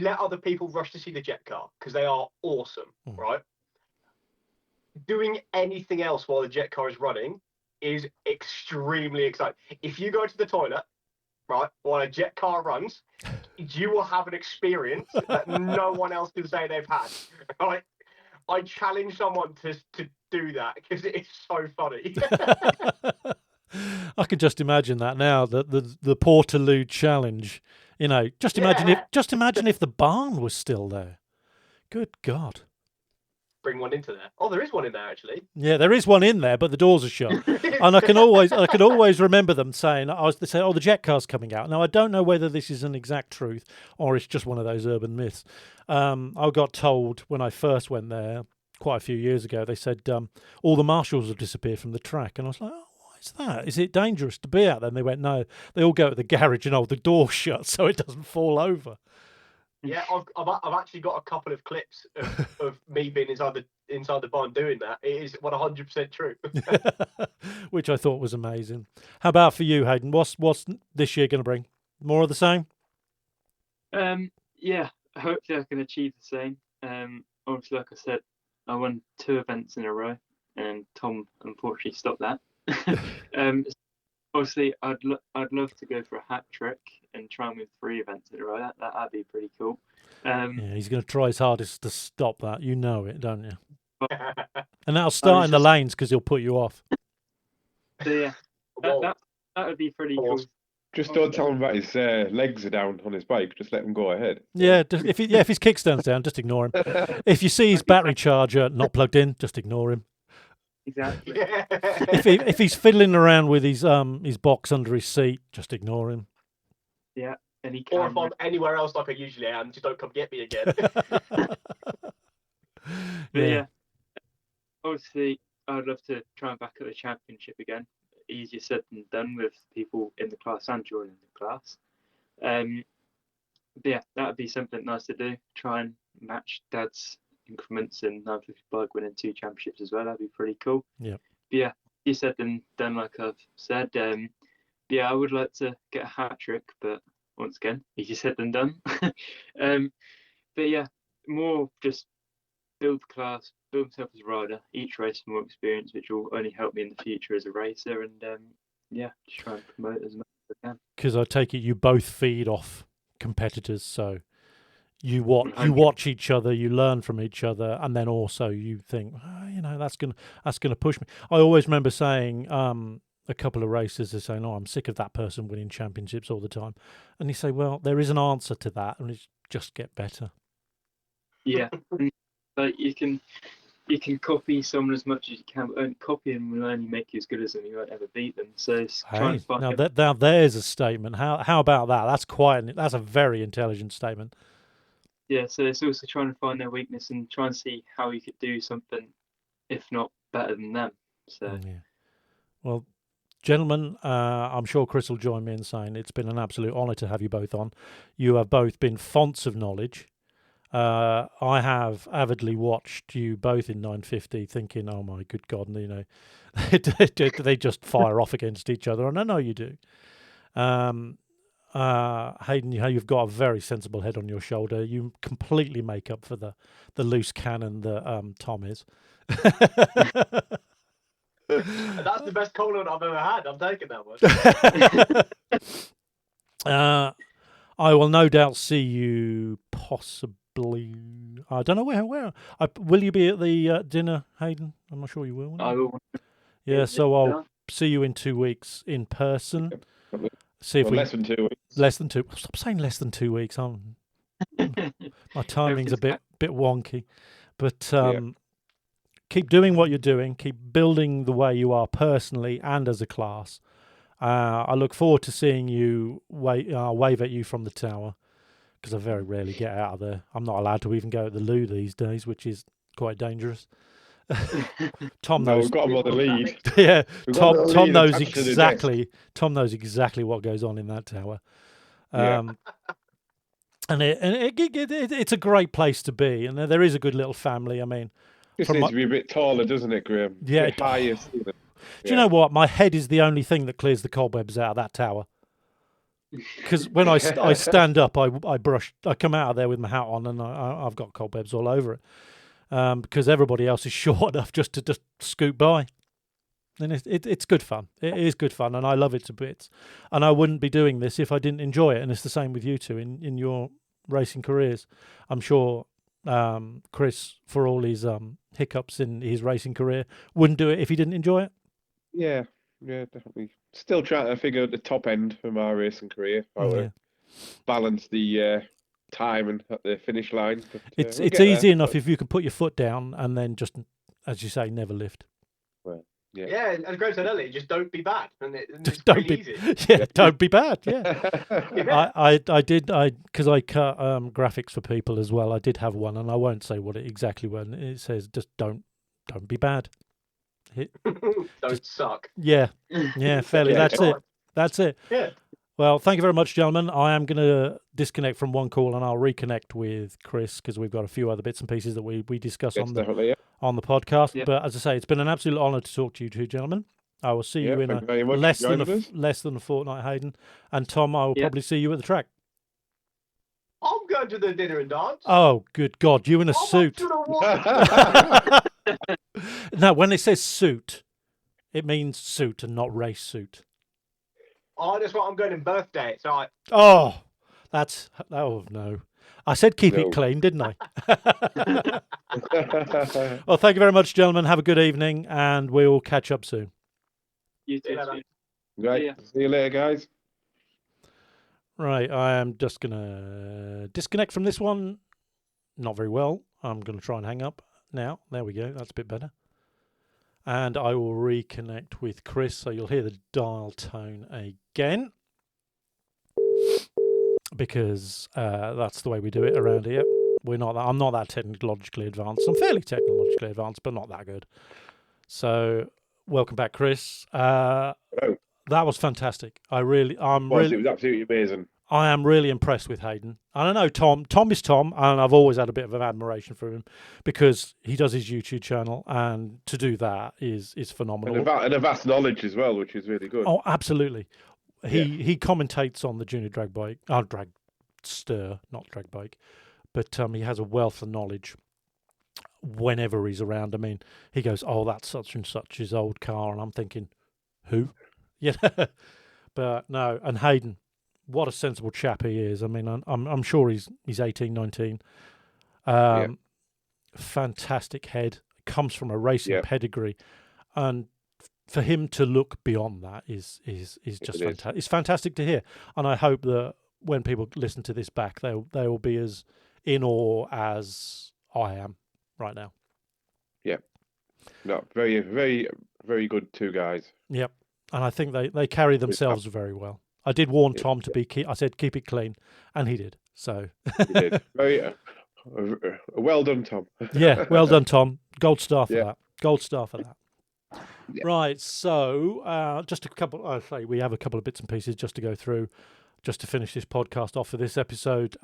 let other people rush to see the jet car because they are awesome, right? Doing anything else while the jet car is running is extremely exciting. If you go to the toilet, right, while a jet car runs, you will have an experience that no one else can say they've had. Right? I challenge someone to do that because it is so funny. I can just imagine that now. The Portaloo challenge. You know, just imagine if the barn was still there. Good God. Bring one into there. Oh, there is one in there actually. Yeah, there is one in there, but the doors are shut. And I can always remember them saying, they say, "Oh, the jet car's coming out." Now I don't know whether this is an exact truth or it's just one of those urban myths. I got told when I first went there quite a few years ago. They said all the marshals have disappeared from the track, and I was like, "Oh, why is that? Is it dangerous to be out there?" And they went, "No, they all go to the garage and hold the door shut so it doesn't fall over." Yeah, I've actually got a couple of clips of me being inside the barn doing that. It is 100% true. Which I thought was amazing. How about for you, Hayden? What's this year going to bring? More of the same? Yeah, hopefully I can achieve the same. Obviously, like I said, I won 2 events in a row, and Tom unfortunately stopped that. Obviously, I'd love to go for a hat trick and try and win 3 events in a row. That'd be pretty cool. Yeah, he's going to try his hardest to stop that. You know it, don't you? And that'll start in the lanes because he'll put you off. So yeah, that would be pretty cool. Just don't tell him that his legs are down on his bike. Just let him go ahead. Yeah, if his kickstand's down, just ignore him. If you see his battery charger not plugged in, just ignore him. Exactly. If he's fiddling around with his box under his seat, just ignore him. Yeah, or if I'm anywhere else like I usually am, just don't come get me again. Yeah. Obviously, I'd love to try and back at the championship again. Easier said than done with people in the class and joining the class. But yeah, that would be something nice to do. Try and match Dad's increments in 950 bike winning 2 championships as well. That'd be pretty cool. Yeah. But yeah, you said and done like I've said. Yeah, I would like to get a hat trick, but once again, easier said than done. But yeah, more just build the class, build myself as a rider, each race more experience, which will only help me in the future as a racer, and yeah, just try and promote as much as I can. Because I take it you both feed off competitors, so you watch each other, you learn from each other, and then also you think, that's gonna push me. I always remember saying a couple of races are saying, "Oh, I'm sick of that person winning championships all the time," and you say, "Well, there is an answer to that, and it's just get better." Yeah, but you can copy someone as much as you can, but only copy them will only make you as good as them. You won't ever beat them. So it's trying to find. Now there's a statement. How about that? That's a very intelligent statement. Yeah, so it's also trying to find their weakness and try and see how you could do something, if not better than them. So yeah. Well, gentlemen, I'm sure Chris will join me in saying it's been an absolute honour to have you both on. You have both been fonts of knowledge. I have avidly watched you both in 950 thinking, oh my good God, you know, they just fire off against each other. And I know you do. Hayden, you've got a very sensible head on your shoulder. You completely make up for the loose cannon that Tom is. That's the best compliment I've ever had. I'm taking that one. I will no doubt see you possibly. I don't know where. Will you be at the dinner, Hayden? I'm not sure you will. I will. Yeah, so I'll see you in 2 weeks in person. See if less than 2 weeks. Less than 2. Stop saying less than 2 weeks. My timing's a bit wonky, but keep doing what you're doing. Keep building the way you are personally and as a class. I look forward to seeing you wave at you from the tower, because I very rarely get out of there. I'm not allowed to even go at the loo these days, which is quite dangerous. Tom knows. We've got him on the lead. Yeah, Tom knows exactly. Tom knows exactly what goes on in that tower. And it's a great place to be, and there is a good little family. I mean, Just needs to be a bit taller, doesn't it, Graham? Yeah. Higher. Do you know what? My head is the only thing that clears the cobwebs out of that tower. Because when I stand up, I come out of there with my hat on, and I've got cobwebs all over it. Because everybody else is short enough just to scoot by. And it's good fun. It is good fun, and I love it to bits. And I wouldn't be doing this if I didn't enjoy it. And it's the same with you two in your racing careers. I'm sure Chris, for all his hiccups in his racing career, wouldn't do it if he didn't enjoy it. Yeah, definitely. Still trying to figure out the top end for my racing career. How to balance the time and at the finish line. But, it's easy enough if you can put your foot down and then just, as you say, never lift. Well, yeah, as Graham said earlier, just don't be bad, and it's don't really be, easy. Yeah, don't be bad. Yeah, because I cut graphics for people as well. I did have one, and I won't say what it exactly was. It says just don't be bad. Don't suck. Yeah, fairly. Yeah, That's it. Yeah. Well, thank you very much, gentlemen. I am going to disconnect from one call, and I'll reconnect with Chris, because we've got a few other bits and pieces that we discuss on the podcast. Yeah. But as I say, it's been an absolute honour to talk to you two gentlemen. I will see you in less than a fortnight, Hayden. And Tom, I will probably see you at the track. I'm going to the dinner and dance. Oh, good God, you in a suit. No, when it says suit, it means suit and not race suit. Oh, that's what I'm going in birthday. It's all right. Oh, no. I said keep it clean, didn't I? Well, thank you very much, gentlemen. Have a good evening, and we'll catch up soon. You too. Right. See you later, guys. Right, I am just going to disconnect from this one. Not very well. I'm going to try and hang up now. There we go. That's a bit better. And I will reconnect with Chris, so you'll hear the dial tone again. Because that's the way we do it around here. I'm not that technologically advanced. I'm fairly technologically advanced, but not that good. So, welcome back, Chris. Hello. That was fantastic. It was absolutely amazing. I am really impressed with Hayden. I don't know, Tom. Tom is Tom, and I've always had a bit of an admiration for him because he does his YouTube channel, and to do that is phenomenal. And a vast knowledge as well, which is really good. Oh, absolutely. He commentates on the junior drag bike, dragster, not drag bike, but he has a wealth of knowledge whenever he's around. I mean, he goes, "Oh, that's such and such his old car," and I'm thinking, "Who?" Yeah, but no. And Hayden, what a sensible chap he is. I mean, I'm sure he's 18, 19. Fantastic head, comes from a racing pedigree, and for him to look beyond that is just fantastic. It's fantastic to hear, and I hope that when people listen to this back, they will be as in awe as I am right now. Yeah, no, very, very, very good two guys. Yep, and I think they carry themselves very well. I did warn Tom to be. I said keep it clean, and he did. So he did. Very well done, Tom. Yeah, well done, Tom. Gold star for that. Gold star for that. Yeah. Right, so just a couple. I say we have a couple of bits and pieces just to go through, just to finish this podcast off for this episode.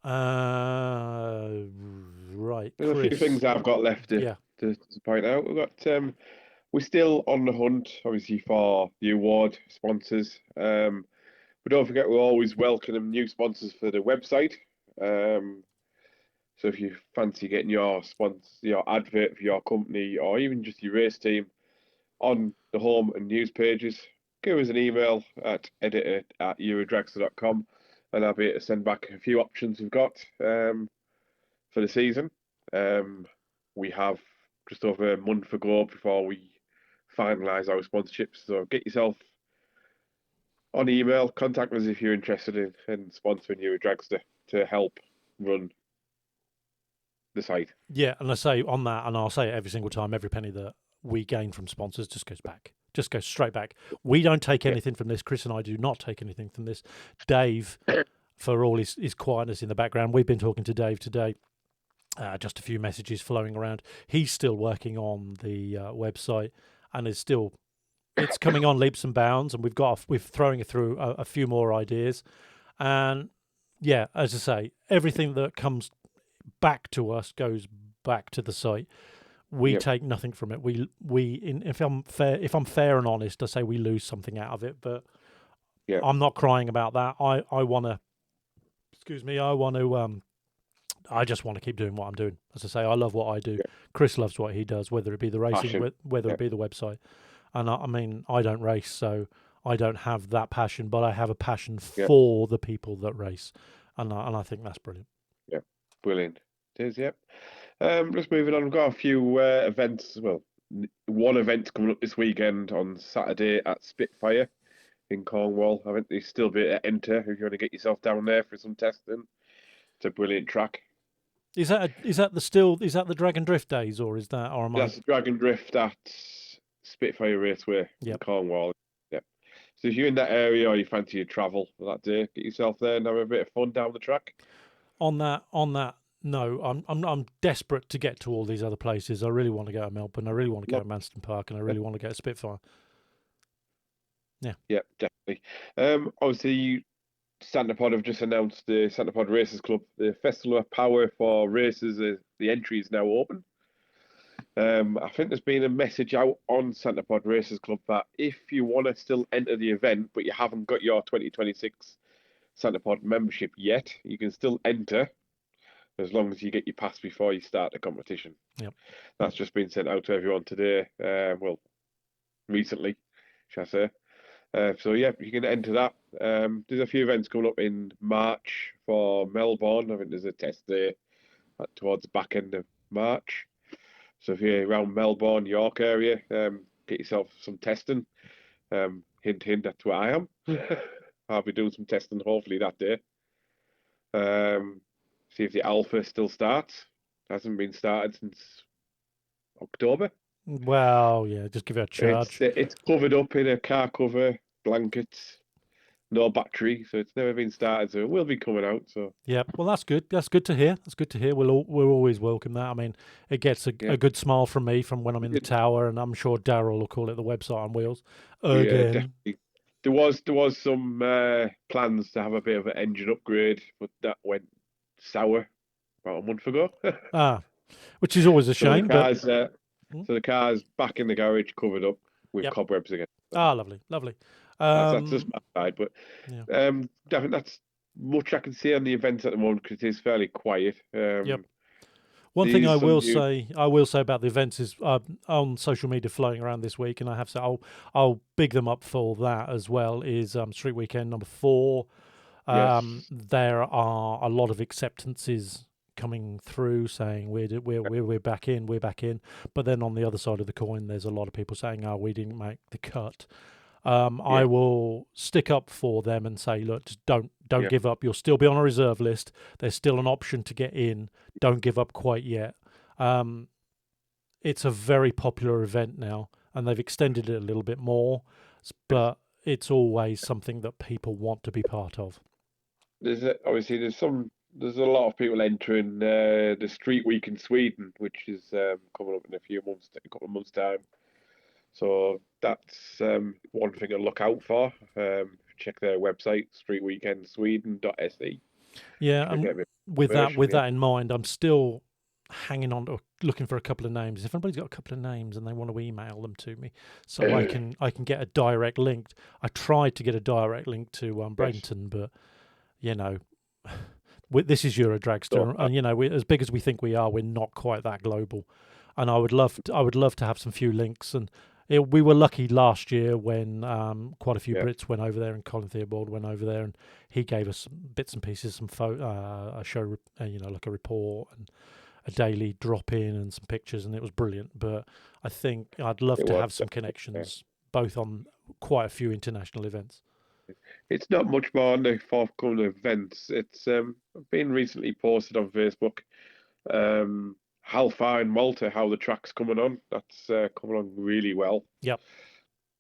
Right, There's a few Chris. things I've got left Yeah. to point out. We're still on the hunt, obviously, for the award sponsors. But don't forget, we're always welcoming new sponsors for the website. So if you fancy getting your advert for your company, or even just your race team on the home and news pages, give us an email at editor@eurodragster.com, and I'll be able to send back a few options we've got for the season. We have just over a month to go before we finalise our sponsorships, so get yourself on email, contact us if you're interested in sponsoring Euro Dragster to help run the site. Yeah, and I say on that, and I'll say it every single time, every penny that we gain from sponsors just goes back. Just goes straight back. We don't take anything from this. Chris and I do not take anything from this. Dave, for all his quietness in the background, we've been talking to Dave today. Just a few messages flowing around. He's still working on the website, and it's coming on leaps and bounds. And we're throwing it through a few more ideas. And yeah, as I say, everything that comes back to us goes back to the site. We take nothing from it. If I'm fair and honest, I say we lose something out of it, but I'm not crying about that. I want to. Excuse me. I just want to keep doing what I'm doing. As I say, I love what I do. Yeah. Chris loves what he does, whether it be the racing, whether it be the website. And I mean, I don't race, so I don't have that passion, but I have a passion for the people that race, and I think that's brilliant. Yeah, brilliant. It is, yep. Just moving on, we've got a few events. Well, one event coming up this weekend on Saturday at Spitfire in Cornwall. I think there's still a bit to enter if you want to get yourself down there for some testing. It's a brilliant track. Is that the Dragon Drift days, or is that, or am That's Dragon Drift at Spitfire Raceway in Cornwall. Yeah. So if you're in that area or you fancy your travel for that day, get yourself there and have a bit of fun down the track. On that, no, I'm desperate to get to all these other places. I really want to go to Melbourne. I really want to go to Manston Park, and I really want to go to Spitfire. Yeah. Yeah, definitely. Obviously, Santapod have just announced the Santapod Racers Club. The Festival of Power for Racers, the entry is now open. I think there's been a message out on Santapod Racers Club that if you want to still enter the event, but you haven't got your 2026 Santapod membership yet, you can still enter as long as you get your pass before you start the competition. Yep. That's just been sent out to everyone today. Recently, shall I say. So yeah, you can enter that. There's a few events coming up in March for Melbourne. I think there's a test day towards the back end of March. So if you're around Melbourne, York area, get yourself some testing. Hint, hint, that's where I am. I'll be doing some testing hopefully that day. See if the Alpha still starts. It hasn't been started since October. Well, yeah, just give it a charge. It's covered up in a car cover, blankets, no battery, so it's never been started. So it will be coming out. So yeah, well, that's good. That's good to hear. That's good to hear. We'll always welcome that. I mean, it gets a good smile from me from when I'm in the tower, and I'm sure Daryl will call it the website on wheels again. Yeah, definitely. There was some plans to have a bit of an engine upgrade, but that went sour about a month ago. Which is always a shame. So the car's back in the garage, covered up with cobwebs again. Lovely. That's just my side, but definitely that's much I can see on the events at the moment because it is fairly quiet. One thing I will say about the events is on social media flowing around this week, and I have said I'll big them up for that as well. Is Street Weekend number 4. There are a lot of acceptances coming through saying we're back in, but then on the other side of the coin, there's a lot of people saying, we didn't make the cut. I will stick up for them and say, look, just don't give up. You'll still be on a reserve list. There's still an option to get in. Don't give up quite yet. It's a very popular event now, and they've extended it a little bit more, but it's always something that people want to be part of. There's a lot of people entering the Street Week in Sweden, which is coming up in a couple of months' time. So that's one thing to look out for. Check their website, streetweekendsweden.se. Yeah, with version, that in mind, I'm still hanging on to looking for a couple of names. If anybody's got a couple of names and they want to email them to me, so I can get a direct link. I tried to get a direct link to Bradenton, but this is Euro Dragster, and we, as big as we think we are, we're not quite that global. And I would love to have some few links. And we were lucky last year when quite a few Brits went over there, and Colin Theobald went over there, and he gave us some bits and pieces, some a show, like a report and a daily drop in and some pictures, and it was brilliant. But I think I'd love to have some connections both on quite a few international events. It's not much more on the forthcoming events. It's been recently posted on Facebook. How far in Malta, how the track's coming on. That's coming on really well. Yep.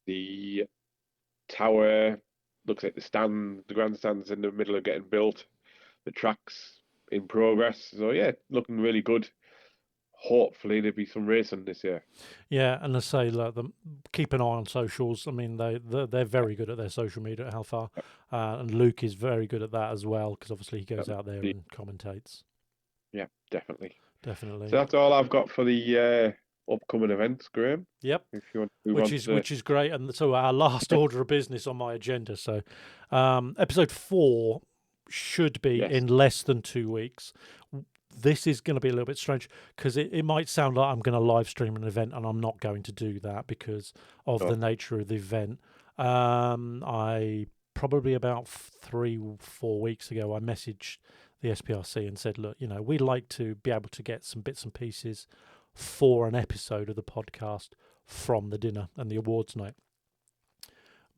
The tower looks like the grandstand's in the middle of getting built. The track's in progress. So yeah, looking really good. Hopefully there'll be some racing this year. Yeah, and I say, keep an eye on socials. I mean, they're very good at their social media at Halfar, and Luke is very good at that as well, because obviously he goes out there and commentates. Yeah, definitely. Definitely. So that's all I've got for the upcoming events, Graham. Yep. If you want to move which is great. And so our last order of business on my agenda. So, episode 4 should be in less than 2 weeks. This is going to be a little bit strange because it might sound like I'm going to live stream an event, and I'm not going to do that because of the nature of the event. I probably about 3-4 weeks ago, I messaged the SPRC and said, look, we'd like to be able to get some bits and pieces for an episode of the podcast from the dinner and the awards night.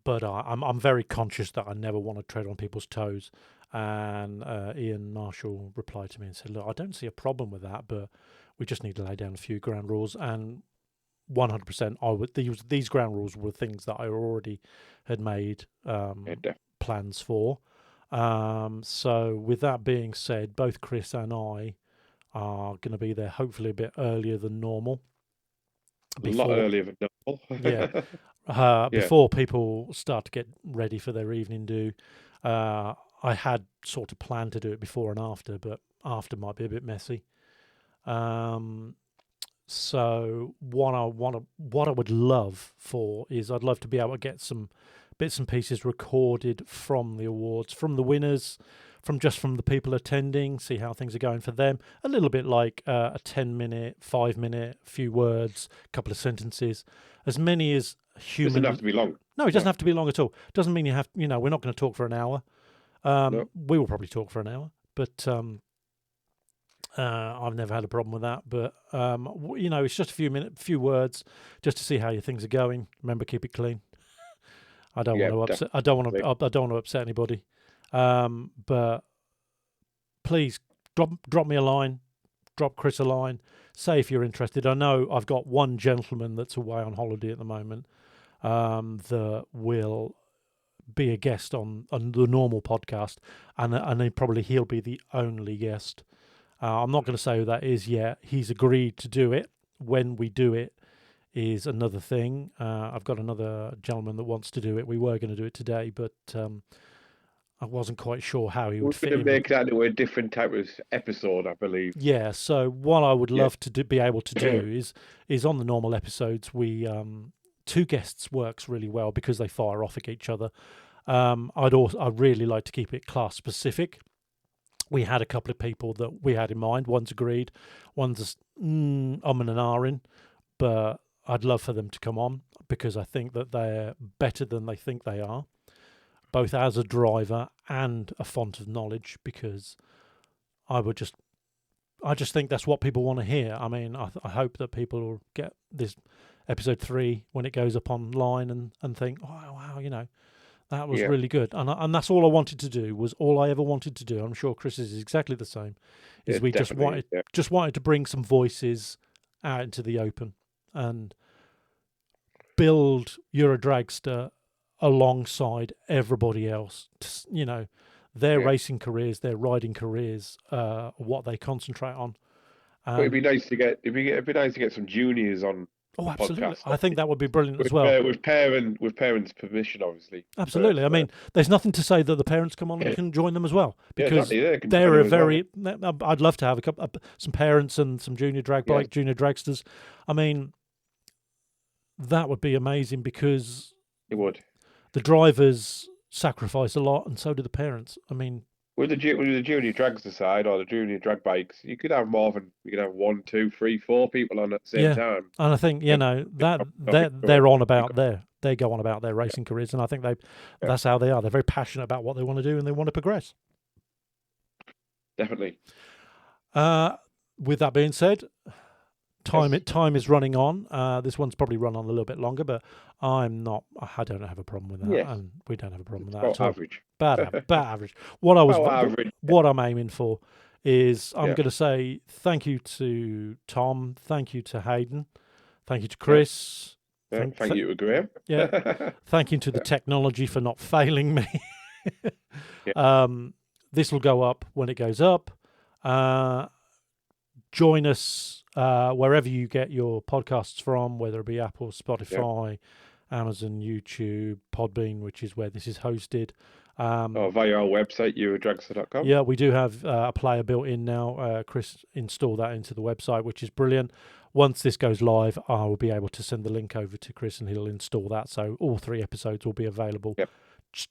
But I'm very conscious that I never want to tread on people's toes. And Ian Marshall replied to me and said, look, I don't see a problem with that, but we just need to lay down a few ground rules. And 100%, these ground rules were things that I already had made plans for. So with that being said, both Chris and I are going to be there hopefully a bit earlier than normal. A lot earlier than normal. Before people start to get ready for their evening do. I had sort of planned to do it before and after, but after might be a bit messy. So what I would love for is I'd love to be able to get some bits and pieces recorded from the awards, from the winners, from the people attending, see how things are going for them. A little bit like a 10-minute, 5-minute, few words, a couple of sentences, as many as human. It doesn't have to be long. No, it doesn't have to be long at all. Doesn't mean you have. We're not going to talk for an hour. We will probably talk for an hour, but I've never had a problem with that. But it's just a few words, just to see how your things are going. Remember, keep it clean. I don't want to upset. I don't want to upset anybody. But please drop me a line, drop Chris a line. Say if you're interested. I know I've got one gentleman that's away on holiday at the moment that will be a guest on the normal podcast, and he'll be the only guest. I'm not going to say who that is yet. He's agreed to do it. When we do it is another thing. I've got another gentleman that wants to do it. We were going to do it today, but I wasn't quite sure how he would fit in. We're going to make that into a different type of episode, I believe. Yeah, so what I would love to be able to do is on the normal episodes, we 2 guests works really well because they fire off at each other. I'd really like to keep it class specific. We had a couple of people that we had in mind. One's agreed, one's and ahhing, but I'd love for them to come on because I think that they're better than they think they are, both as a driver and a font of knowledge, because I just think that's what people want to hear. I mean, I hope that people will get this episode 3 when it goes up online and think, oh, wow, that was really good. And that's all I wanted to do, was all I ever wanted to do. I'm sure Chris is exactly the same. Is we just wanted to bring some voices out into the open and build Euro Dragster alongside everybody else. Their racing careers, their riding careers, what they concentrate on. But it'd be nice to get some juniors on Oh, absolutely. podcast. I think that would be brilliant as well. With parents' permission, obviously. Absolutely. I mean, there's nothing to say that the parents come on and can join them as well, because exactly. they're a very. I'd love to have some parents and some junior drag bike, junior dragsters. I mean, that would be amazing, because it would. The drivers sacrifice a lot, and so do the parents. I mean, with the junior dragster side or the junior drag bikes, you could have 1, 2, 3, 4 people on at the same time. And I think that they're on about they go on about their racing careers, and I think that's how they are. They're very passionate about what they want to do, and they want to progress. Definitely. With that being said, time is running on. This one's probably run on a little bit longer, but I don't have a problem with that, and we don't have a problem with that at all. Average. Bad average. What I'm aiming for is I'm going to say thank you to Tom, thank you to Hayden, thank you to Chris. Thank you to Graham. Thank you to the technology for not failing me. This will go up when it goes up. Join us wherever you get your podcasts from, whether it be Apple, Spotify, Amazon, YouTube, Podbean, which is where this is hosted. Or via our website, eurodragster.com. Yeah, we do have a player built in now. Chris installed that into the website, which is brilliant. Once this goes live, I will be able to send the link over to Chris, and he'll install that. So all 3 episodes will be available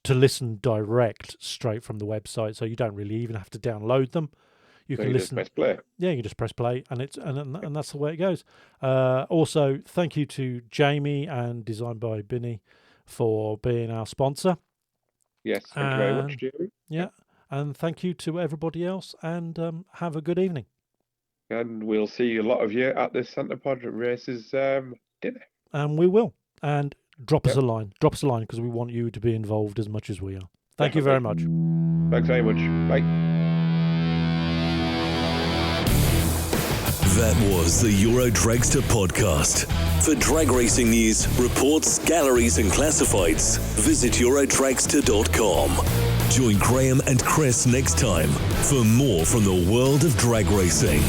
to listen direct straight from the website. So you don't really even have to download them. You can listen. Just press play. Yeah, you can just press play, and that's the way it goes. Also, thank you to Jamie and Designed by Binny for being our sponsor. Yes, thank you very much, Jamie. Yeah, and thank you to everybody else, and have a good evening. And we'll see a lot of you at the Santa Pod Races dinner. And we will. And drop us a line. Drop us a line, because we want you to be involved as much as we are. Thank you very much. Thanks very much. Bye. That was the Euro Dragster podcast. For drag racing news, reports, galleries and classifieds, visit eurodragster.com. Join Graham and Chris next time for more from the world of drag racing.